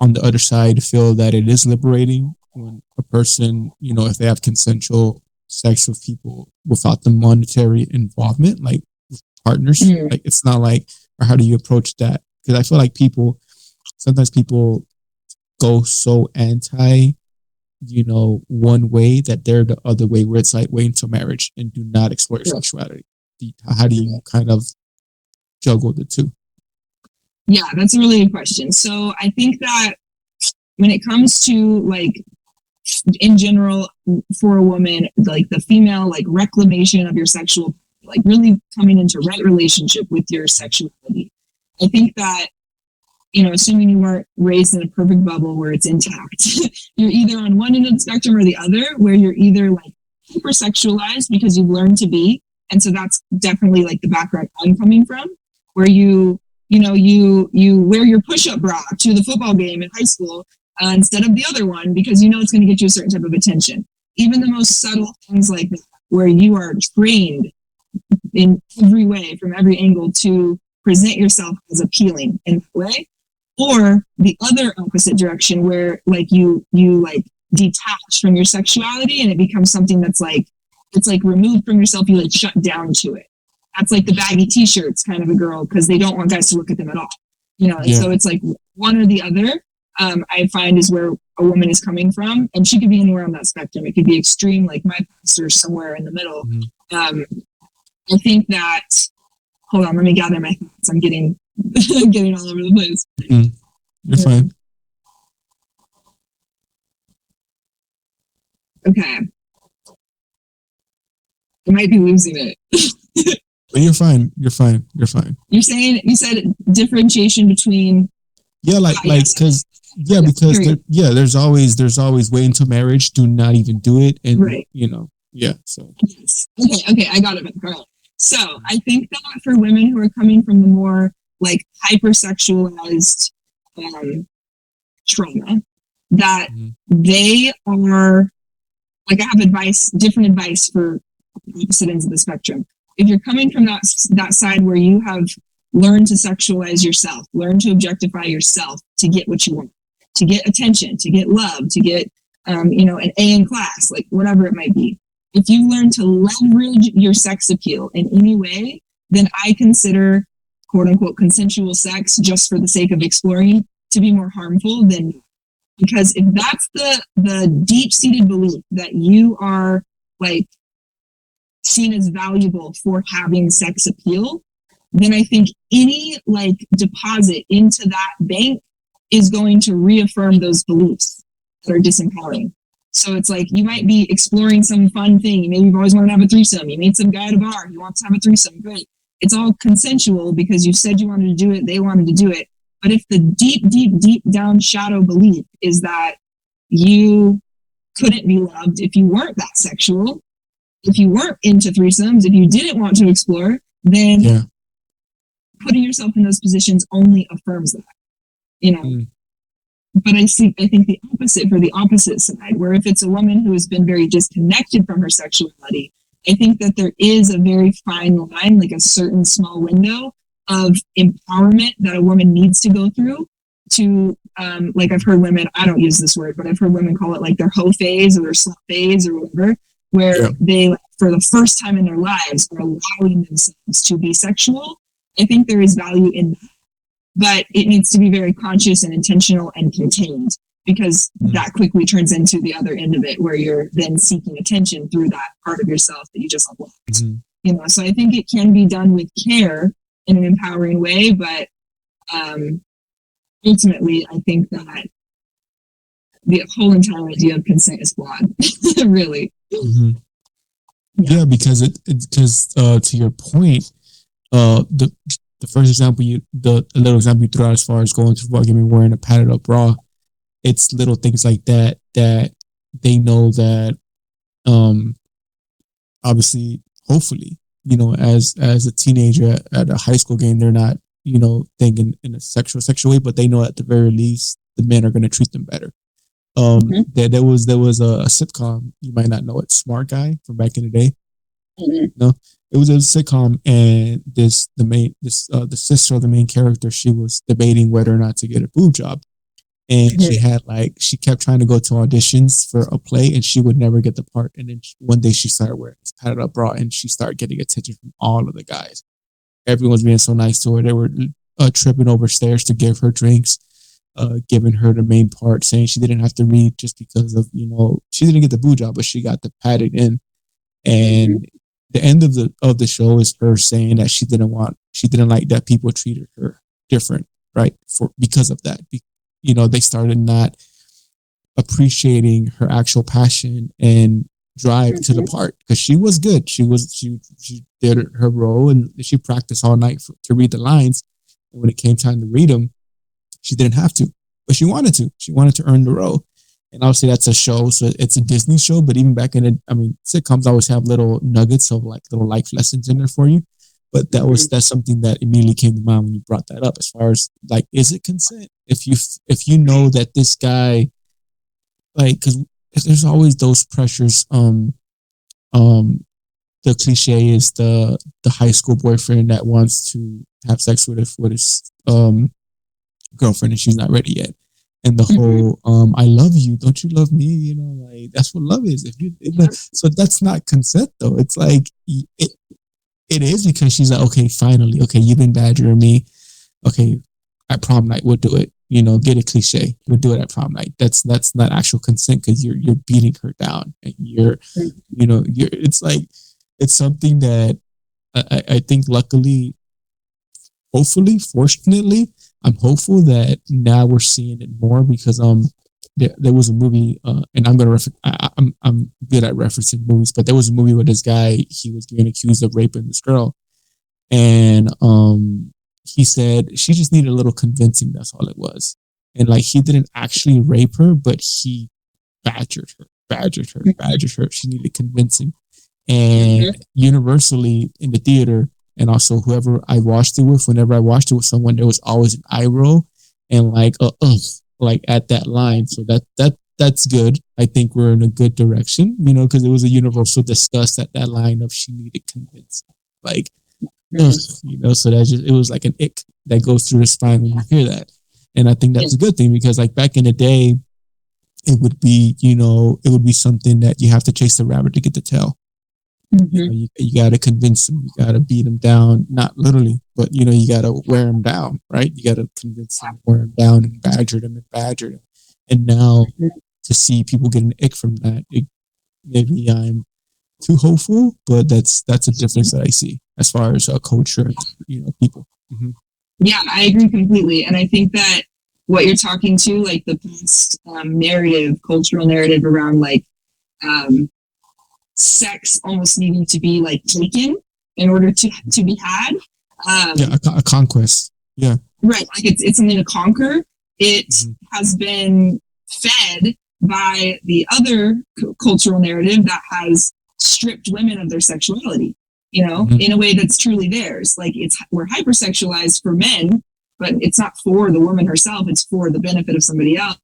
on the other side, feel that it is liberating when a person, if they have consensual sex with people without the monetary involvement, like with partners? Like, it's not like, or how do you approach that? Because I feel like sometimes people go so anti, one way that they're the other way, where it's like wait until marriage and do not explore your sexuality. How do you kind of juggle the two? Yeah, that's a really good question. So I think that when it comes to like, in general, for a woman, like the female, like reclamation of your sexual, like really coming into right relationship with your sexuality. I think that, assuming you weren't raised in a perfect bubble where it's intact, you're either on one end of the spectrum or the other, where you're either like hyper sexualized because you've learned to be. And so that's definitely like the background I'm coming from, where you wear your push-up bra to the football game in high school instead of the other one, because you know it's going to get you a certain type of attention. Even the most subtle things like that, where you are trained in every way, from every angle, to present yourself as appealing in that way. Or the other opposite direction, where like you like detach from your sexuality and it becomes something that's like, it's like removed from yourself, you like shut down to it. That's like the baggy t-shirts kind of a girl, because they don't want guys to look at them at all. You know, and so it's like one or the other, I find, is where a woman is coming from. And she could be anywhere on that spectrum. It could be extreme, like my pastor, somewhere in the middle. I think that, hold on, let me gather my thoughts. I'm getting getting all over the place. You're fine. Okay. I might be losing it. But you're fine. You're fine. You're fine. You said differentiation between. Yeah, because there's always wait until marriage. Do not even do it, and right. So yes. Okay, I got it. All right. So I think that for women who are coming from the more like hypersexualized trauma, that they are like, I have different advice for opposite ends of the spectrum. If you're coming from that side where you have learned to sexualize yourself, learn to objectify yourself to get what you want, to get attention, to get love, to get an A in class, like whatever it might be. If you've learned to leverage your sex appeal in any way, then I consider quote unquote consensual sex, just for the sake of exploring, to be more harmful than, because if that's the deep-seated belief that you are like seen as valuable for having sex appeal, then I think any like deposit into that bank is going to reaffirm those beliefs that are disempowering. So it's like, you might be exploring some fun thing. Maybe you've always wanted to have a threesome. You meet some guy at a bar, he wants to have a threesome. Great. It's all consensual because you said you wanted to do it. They wanted to do it. But if the deep, deep, deep down shadow belief is that you couldn't be loved if you weren't that sexual, if you weren't into threesomes, if you didn't want to explore, then putting yourself in those positions only affirms that, But I think the opposite for the opposite side, where if it's a woman who has been very disconnected from her sexuality, I think that there is a very fine line, like a certain small window of empowerment that a woman needs to go through to, like I've heard women, I don't use this word, but I've heard women call it like their hoe phase or their slut phase or whatever, where they, for the first time in their lives, are allowing themselves to be sexual. I think there is value in that, but it needs to be very conscious and intentional and contained, because that quickly turns into the other end of it, where you're then seeking attention through that part of yourself that you just unlocked. So I think it can be done with care in an empowering way, but ultimately I think that the whole entire idea of consent is flawed. Really. Yeah, because to your point, the first example the little example you threw out as far as going to fucking and wearing a padded up bra, it's little things like that they know that obviously, hopefully, as a teenager at a high school game, they're not thinking in a sexual way, but they know at the very least the men are going to treat them better. There was a sitcom, you might not know it, Smart Guy, from back in the day. No, it was a sitcom, and the sister of the main character, she was debating whether or not to get a boob job, and she kept trying to go to auditions for a play, and she would never get the part. And then one day she started wearing this padded up bra, and she started getting attention from all of the guys. Everyone was being so nice to her. They were tripping over stairs to give her drinks, giving her the main part, saying she didn't have to read just because of she didn't get the boob job, but she got the padded in. And the end of the show is her saying that she didn't like that people treated her different, right? Because of that, they started not appreciating her actual passion and drive to the part, because she was good. She did her role, and she practiced all night to read the lines. And when it came time to read them, she didn't have to, but she wanted to. She wanted to earn the role. And obviously that's a show, so it's a Disney show. But even back in sitcoms always have little nuggets of like little life lessons in there for you. But that's something that immediately came to mind when you brought that up, as far as like, is it consent? if you know that this guy, like, because there's always those pressures. The cliche is the high school boyfriend that wants to have sex with his girlfriend and she's not ready yet. And the whole I love you, don't you love me? You know, like that's what love is. So that's not consent though. It's like it is because she's like, okay, finally, okay, you've been badgering me. Okay, at prom night, we'll do it. You know, get a cliche. We'll do it at prom night. That's not actual consent because you're beating her down and it's like it's something that I think luckily, hopefully, fortunately, I'm hopeful that now we're seeing it more because there was a movie and I'm gonna I'm good at referencing movies, but there was a movie where this guy, he was being accused of raping this girl, and he said she just needed a little convincing. That's all it was, and like he didn't actually rape her, but he badgered her. She needed convincing, and universally in the theater. And also, whoever I watched it with, whenever I watched it with someone, there was always an eye roll and like like at that line. So that's good. I think we're in a good direction, you know, because it was a universal disgust at that line of she needed convincing, like, you know. So that it was like an ick that goes through the spine when you hear that, and I think that's a good thing because like back in the day, it would be something that you have to chase the rabbit to get the tail. You know, you got to convince them. You got to beat them down, not literally, but you know, you got to wear them down, right? You got to convince them, wear them down, and badger them. And now to see people get an ick from that, maybe I'm too hopeful, but that's a difference that I see as far as culture, you know, people. Yeah, I agree completely, and I think that what you're talking to, like the past cultural narrative around like. Sex almost needing to be like taken in order to be had. A conquest. Yeah. Right. Like it's something to conquer. It has been fed by the other cultural narrative that has stripped women of their sexuality, you know, in a way that's truly theirs. Like we're hypersexualized for men, but it's not for the woman herself. It's for the benefit of somebody else,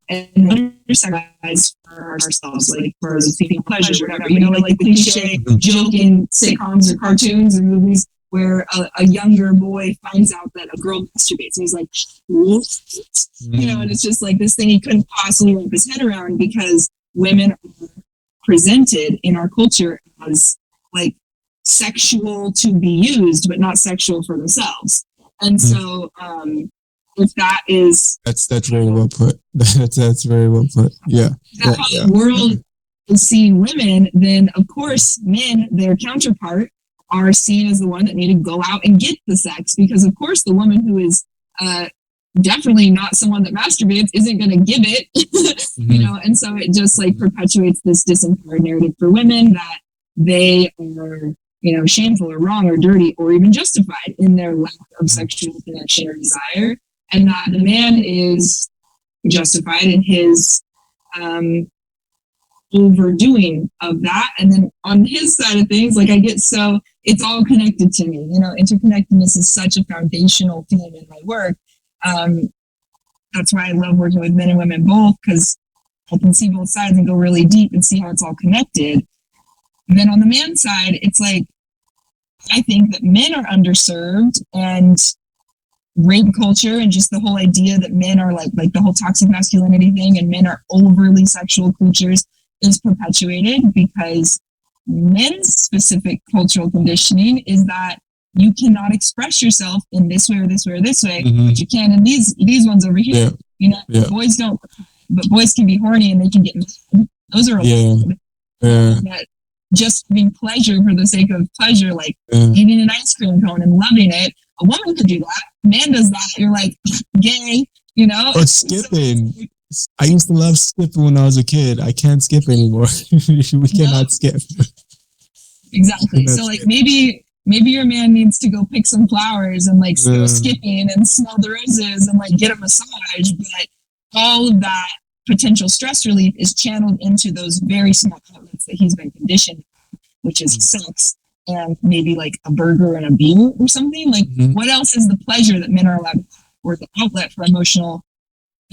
and undersexualized for ourselves, like for the seeking pleasure, whatever. You know, like the cliche joke in sitcoms or cartoons and movies where a younger boy finds out that a girl masturbates, and he's like, what? You know, and it's just like this thing he couldn't possibly wrap his head around because women are presented in our culture as like sexual to be used, but not sexual for themselves. And so, if that is that's very well put. That's very well put. Yeah. That's how the world is seeing women, then of course men, their counterpart, are seen as the one that need to go out and get the sex, because of course the woman who is definitely not someone that masturbates isn't going to give it, you know. And so it just like perpetuates this disempowered narrative for women that they are, you know, shameful or wrong or dirty or even justified in their lack of sexual connection or desire, and that the man is justified in his overdoing of that. And then on his side of things, like it's all connected to me. You know, interconnectedness is such a foundational theme in my work. That's why I love working with men and women both, because I can see both sides and go really deep and see how it's all connected. And then on the man side, it's like, I think that men are underserved, and rape culture and just the whole idea that men are like the whole toxic masculinity thing and men are overly sexual creatures is perpetuated because men's specific cultural conditioning is that you cannot express yourself in this way or this way or this way, but you can in these ones over here. You know, boys don't, but boys can be horny and they can get mad. Those are allowed. But just being pleasure for the sake of pleasure, like eating an ice cream cone and loving it, a woman could do that. Man does that. You're like, gay, you know? Or skipping. I used to love skipping when I was a kid. I can't skip anymore. We cannot skip. Exactly. So like maybe your man needs to go pick some flowers and like go skipping and smell the roses and like get a massage, but all of that potential stress relief is channeled into those very small outlets that he's been conditioned, which is sex and maybe like a burger and a beer or something. Like what else is the pleasure that men are allowed to have, or the outlet for emotional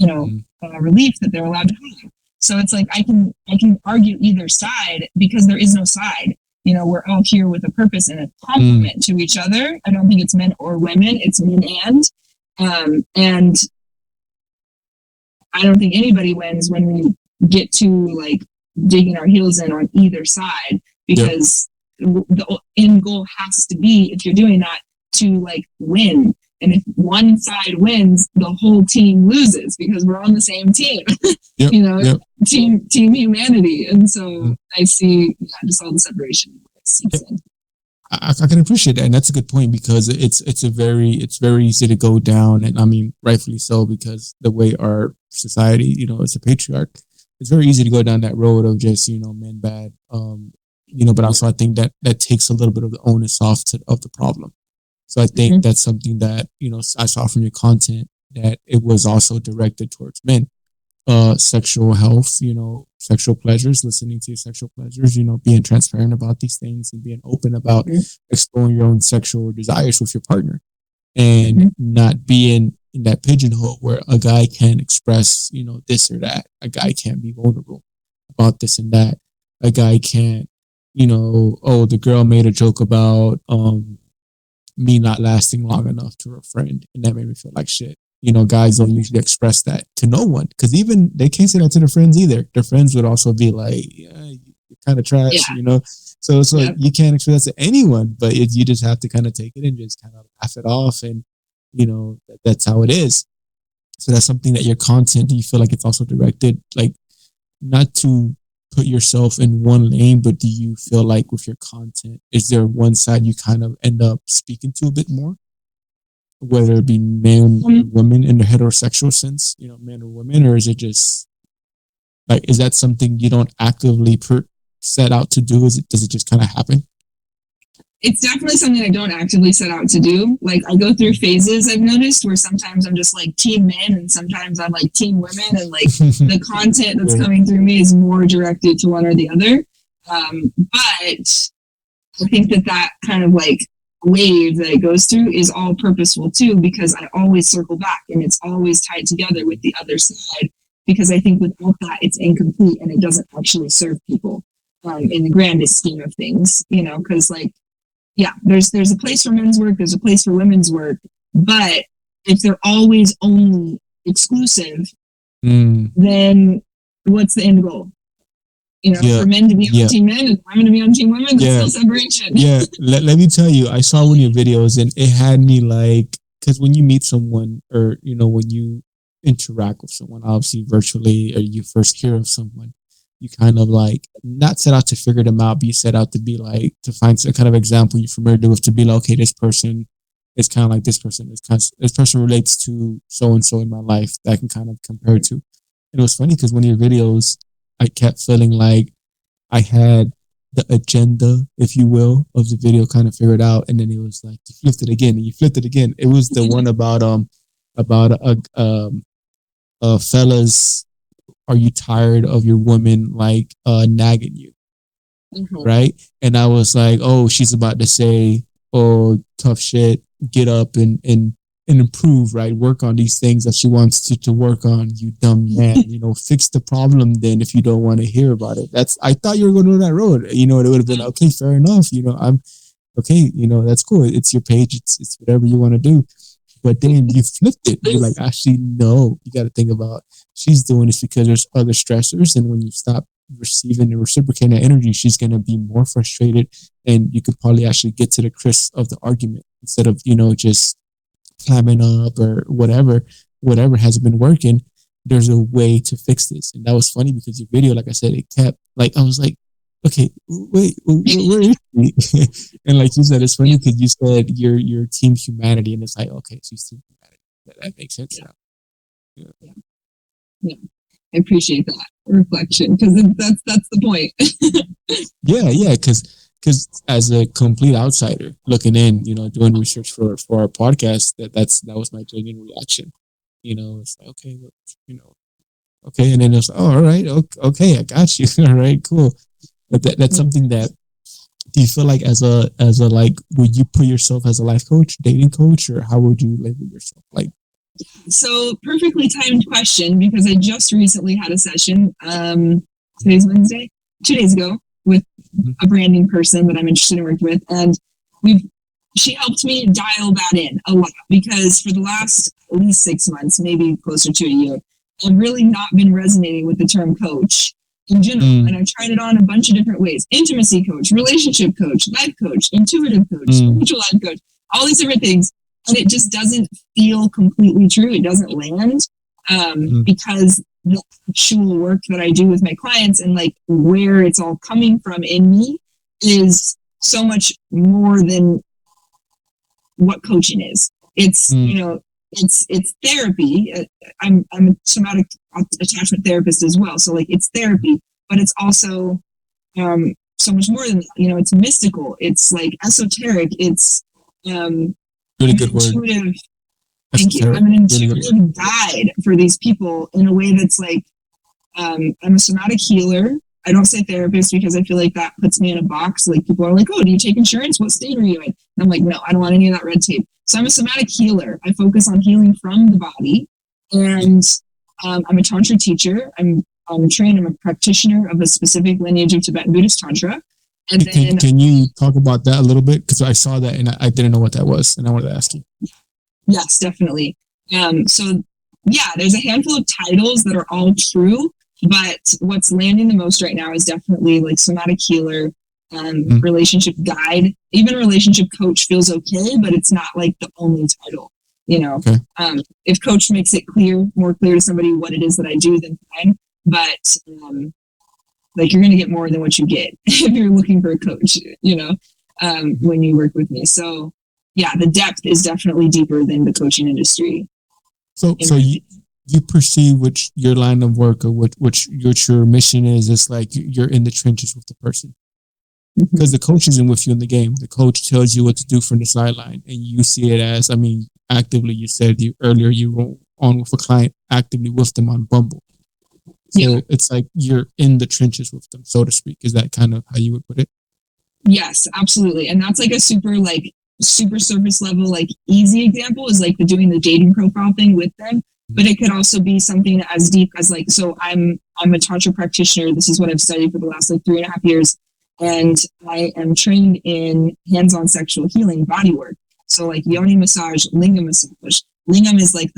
relief that they're allowed to have. So it's like I can argue either side because there is no side. We're all here with a purpose and a complement to each other. I don't think it's men or women; it's men and I don't think anybody wins when we get to like digging our heels in on either side, because the end goal has to be, if you're doing that, to like win. And if one side wins, the whole team loses because we're on the same team. Team humanity. And so I see just all the separation. I can appreciate that, and that's a good point, because it's very easy to go down, and I mean rightfully so, because the way our society, it's a patriarch. It's very easy to go down that road of just men bad, but also I think that takes a little bit of the onus off of the problem. So I think that's something that I saw from your content, that it was also directed towards men. Sexual health, sexual pleasures, listening to your sexual pleasures, being transparent about these things and being open about exploring your own sexual desires with your partner, and not being in that pigeonhole where a guy can't express, this or that. A guy can't be vulnerable about this and that. A guy can't, the girl made a joke about me not lasting long enough to a friend, and that made me feel like shit. Guys don't usually express that to no one, because even they can't say that to their friends either. Their friends would also be like, yeah, you're kind of trash, So it's like you can't express that to anyone, but you just have to kind of take it and just kind of laugh it off, and that's how it is. So that's something that your content, do you feel like it's also directed, like, not to put yourself in one lane, but do you feel like with your content, is there one side you kind of end up speaking to a bit more? Whether it be men or women in the heterosexual sense, men or women, or is it just like, is that something you don't actively set out to do? Does it just kind of happen? It's definitely something I don't actively set out to do. Like, I go through phases, I've noticed, where sometimes I'm just like team men and sometimes I'm like team women, and like the content that's coming through me is more directed to one or the other. But I think that kind of like wave that it goes through is all purposeful too, because I always circle back and it's always tied together with the other side, because I think without that it's incomplete and it doesn't actually serve people in the grandest scheme of things, because like, there's a place for men's work, there's a place for women's work, but if they're always only exclusive, then what's the end goal? For men to be on team men and women to be on team women, that's still separation. Let me tell you, I saw one of your videos and it had me like, because when you meet someone, or when you interact with someone, obviously virtually, or you first hear of someone, you kind of like not set out to figure them out, but you set out to be like, to find some kind of example you're familiar with, to be like, okay, this person is kind of like this person. This person relates to so and so in my life that I can kind of compare to. And it was funny because one of your videos, I kept feeling like I had the agenda, if you will, of the video kind of figured out, and then it was like you flipped it again and you flipped it again. It was the one about fellas, are you tired of your woman like nagging you, right? And I was like, oh, she's about to say, oh, tough shit, get up and improve, right? Work on these things that she wants to work on, you dumb man. Fix the problem then if you don't want to hear about it. I thought you were going down that road. It would have been, okay, fair enough. I'm okay, that's cool. It's your page. It's whatever you want to do. But then you flipped it. You're like, actually, no, you got to think about, she's doing this because there's other stressors. And when you stop receiving and reciprocating that energy, she's going to be more frustrated. And you could probably actually get to the crux of the argument instead of, just climbing up or whatever hasn't been working. There's a way to fix this. And that was funny because your video, like I said, it kept like, I was like, okay, wait, where is she? And like you said, it's funny because you said you're team humanity, and it's like, okay, she's team humanity. That makes sense now. Yeah. I appreciate that reflection, because that's the point. Because as a complete outsider looking in, doing research for our podcast, that was my genuine reaction. It's like, okay, okay, and then it's like, oh, all right, okay, I got you. All right, cool. But that's something that, do you feel like as a like, would you put yourself as a life coach, dating coach, or how would you label yourself? Like, So perfectly timed question, because I just recently had a session, today's Wednesday, 2 days ago, with a branding person that I'm interested in working with. And she helped me dial that in a lot, because for the last at least 6 months, maybe closer to a year, I've really not been resonating with the term coach in general. And I've tried it on a bunch of different ways: intimacy coach, relationship coach, life coach, intuitive coach, spiritual life coach, all these different things. And it just doesn't feel completely true. It doesn't land, because the actual work that I do with my clients and like where it's all coming from in me is so much more than what coaching is. It's, it's therapy. I'm a somatic attachment therapist as well. So like it's therapy, but it's also so much more than that. It's mystical. It's like esoteric. It's really good intuitive. word. Thank you. I'm an intuitive guide for these people in a way that's like, I'm a somatic healer. I don't say therapist because I feel like that puts me in a box. Like people are like, oh, do you take insurance? What state are you in? And I'm like, no, I don't want any of that red tape. So I'm a somatic healer. I focus on healing from the body. And I'm a Tantra teacher. I'm trained. I'm a practitioner of a specific lineage of Tibetan Buddhist Tantra. And then, can you talk about that a little bit? Because I saw that and I didn't know what that was, and I wanted to ask you. Yes, definitely. So yeah, there's a handful of titles that are all true, but what's landing the most right now is definitely like somatic healer, relationship guide. Even relationship coach feels okay, but it's not like the only title. Okay. If coach makes it more clear to somebody what it is that I do, then fine. But like you're going to get more than what you get if you're looking for a coach, when you work with me. So yeah, the depth is definitely deeper than the coaching industry. So you perceive which your line of work or which your mission is. It's like you're in the trenches with the person, because the coach isn't with you in the game. The coach tells you what to do from the sideline, and you see it as, actively. You said earlier you were on with a client actively with them on Bumble. So it's like you're in the trenches with them, so to speak. Is that kind of how you would put it? Yes, absolutely. And that's like a super surface level, like easy example is like doing the dating profile thing with them. But it could also be something as deep as like, so I'm a Tantra practitioner. This is what I've studied for the last 3.5 years. And I am trained in hands-on sexual healing, body work. So like yoni massage, lingam massage. Lingam is like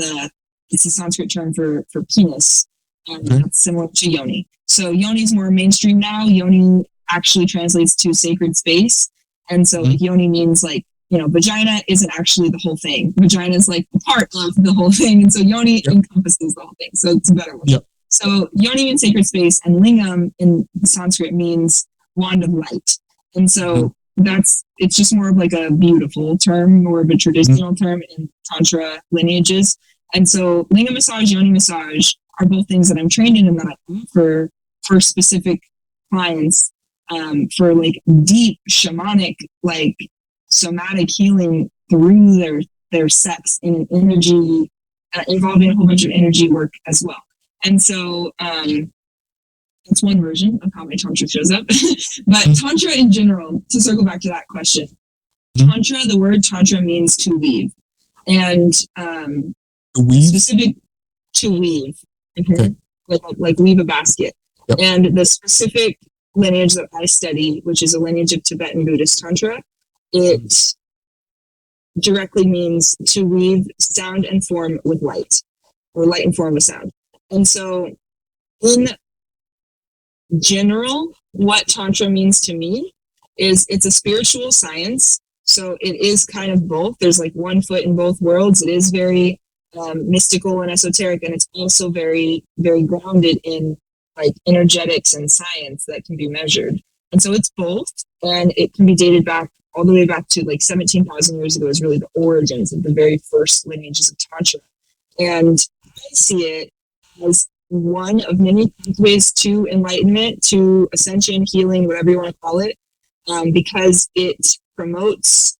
it's a Sanskrit term for penis. And that's similar to yoni. So yoni is more mainstream now. Yoni actually translates to sacred space. And so like yoni means like, vagina isn't actually the whole thing. Vagina is like a part of the whole thing. And so yoni encompasses the whole thing. So it's a better word. Yep. So yoni means sacred space, and lingam in Sanskrit means wand of light. And so it's just more of like a beautiful term, more of a traditional term in Tantra lineages. And so lingam massage, yoni massage are both things that I'm trained in and that I offer for specific clients, for like deep shamanic, like somatic healing through their sex in an energy, involving a whole bunch of energy work as well. And so that's one version of how my Tantra shows up. But Tantra in general, to circle back to that question, Tantra, the word Tantra means to weave. And specific to weave. Okay. Like weave a basket. Yep. And the specific lineage that I study, which is a lineage of Tibetan Buddhist Tantra, it directly means to weave sound and form with light, or light and form with sound. And so in general, what Tantra means to me is it's a spiritual science. So it is kind of both. There's like one foot in both worlds. It is very mystical and esoteric, and it's also very, very grounded in like energetics and science that can be measured. And so it's both, and it can be dated back all the way back to like 17,000 years ago is really the origins of the very first lineages of Tantra. And I see it as one of many pathways to enlightenment, to ascension, healing, whatever you want to call it, because it promotes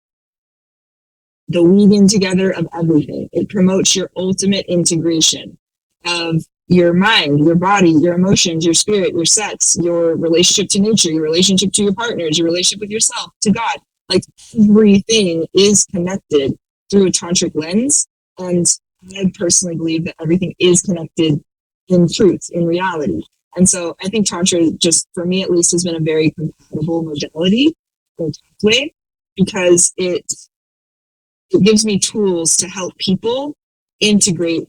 the weaving together of everything. It promotes your ultimate integration of your mind, your body, your emotions, your spirit, your sex, your relationship to nature, your relationship to your partners, your relationship with yourself, to God. Like everything is connected through a tantric lens. And I personally believe that everything is connected in truth, in reality. And so I think Tantra, just for me at least, has been a very compatible modality or pathway, because it gives me tools to help people integrate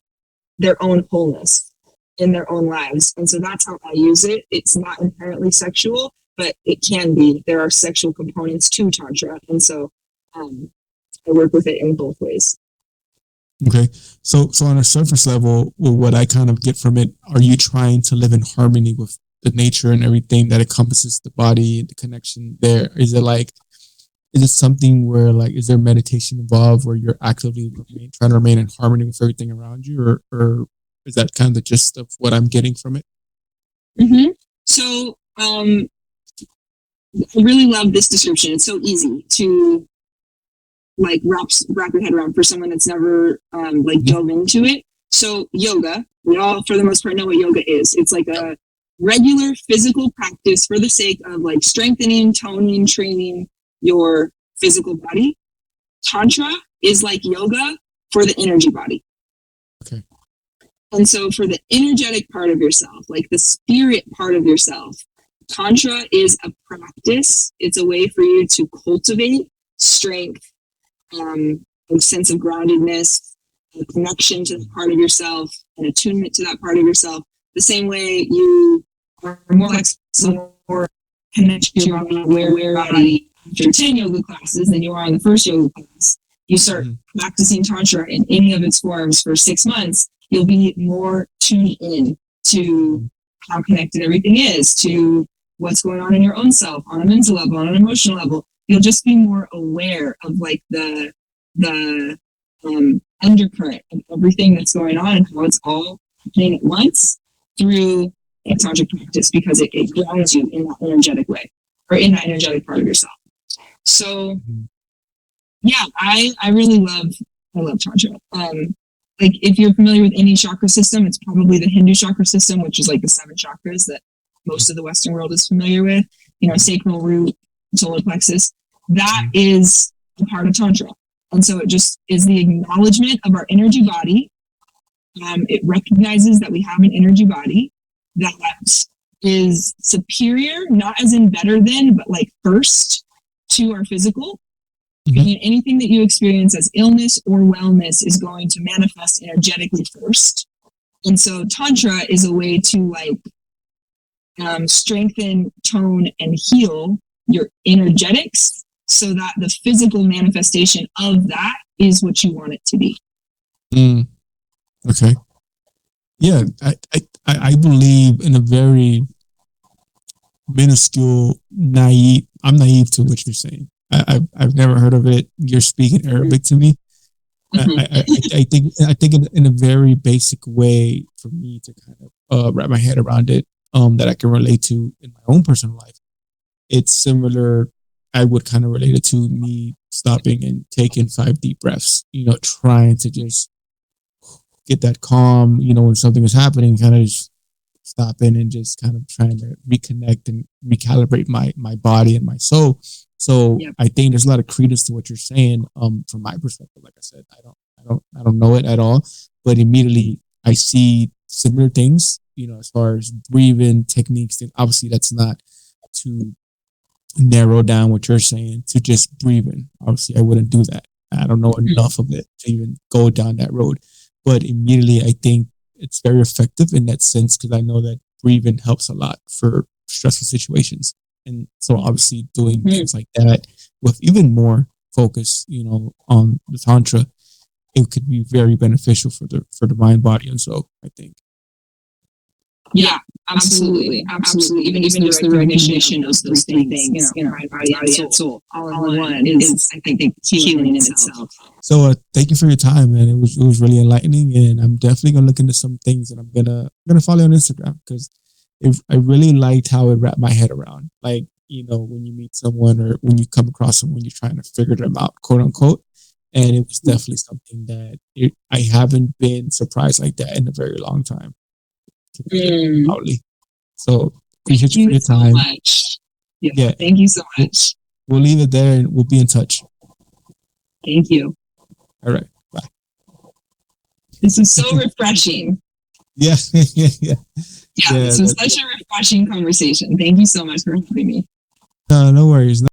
their own wholeness in their own lives. And so that's how I use it. It's not inherently sexual, but it can be. There are sexual components to Tantra. And so I work with it in both ways. Okay. So on a surface level, what I kind of get from it, are you trying to live in harmony with the nature and everything that encompasses the body, the connection there? Is it something where, like, is there meditation involved where you're actively trying to remain in harmony with everything around you, or is that kind of the gist of what I'm getting from it? Mm-hmm. So I really love this description. It's so easy to like wrap your head around for someone that's never dove into it. So yoga, we all for the most part know what yoga is. It's like a regular physical practice for the sake of like strengthening, toning, training your physical body. Tantra is like yoga for the energy body. Okay. And so for the energetic part of yourself, like the spirit part of yourself, Tantra is a practice. It's a way for you to cultivate strength, a sense of groundedness, a connection to the part of yourself, an attunement to that part of yourself. The same way you are more flexible, more connected to your aware body after 10 yoga classes than you are in the first yoga class. You start practicing Tantra in any of its forms for 6 months, you'll be more tuned in to how connected everything is, to what's going on in your own self, on a mental level, on an emotional level. You'll just be more aware of like the undercurrent of everything that's going on and how it's all happening at once through a tantric practice, because it grounds you in that energetic way, or in that energetic part of yourself. So yeah, I really love Tantra. Like if you're familiar with any chakra system, it's probably the Hindu chakra system, which is like the 7 chakras that most of the Western world is familiar with. You know, sacral, root, solar plexus. That is a part of Tantra. And so it just is the acknowledgement of our energy body. It recognizes that we have an energy body that is superior, not as in better than, but like first to our physical. Meaning anything that you experience as illness or wellness is going to manifest energetically first. And so Tantra is a way to like strengthen, tone, and heal your energetics so that the physical manifestation of that is what you want it to be. Okay. Yeah, I believe in a very minuscule, naive. I'm naive to what you're saying. I've never heard of it. You're speaking Arabic to me. I think in a very basic way for me to kind of wrap my head around it, that I can relate to in my own personal life. It's similar. I would kind of relate it to me stopping and taking 5 deep breaths. You know, trying to just get that calm. You know, when something is happening, kind of just stopping and just kind of trying to reconnect and recalibrate my body and my soul. So I think there's a lot of credence to what you're saying. From my perspective, like I said, I don't know it at all, but immediately I see similar things. You know, as far as breathing techniques, and obviously that's not to narrow down what you're saying to just breathing. Obviously, I wouldn't do that. I don't know enough of it to even go down that road. But immediately, I think it's very effective in that sense, because I know that breathing helps a lot for stressful situations. And so obviously doing things like that with even more focus, you know, on the Tantra, it could be very beneficial for the mind, body, and soul, I think. Yeah, absolutely. Even just the recognition of those things, you know, mind, body, and soul, all in one is, I think, healing in itself. So thank you for your time, man. It was really enlightening, and I'm definitely gonna look into some things, and I'm gonna follow you on Instagram, because I really liked how it wrapped my head around. Like, you know, when you meet someone or when you come across someone, you're trying to figure them out, quote unquote. And it was definitely something that I haven't been surprised like that in a very long time. So appreciate you for your time. So much. Yeah, thank you so much. We'll leave it there and we'll be in touch. Thank you. All right. This is so refreshing. Yeah. Yeah, this was such a refreshing conversation. Thank you so much for having me. No worries.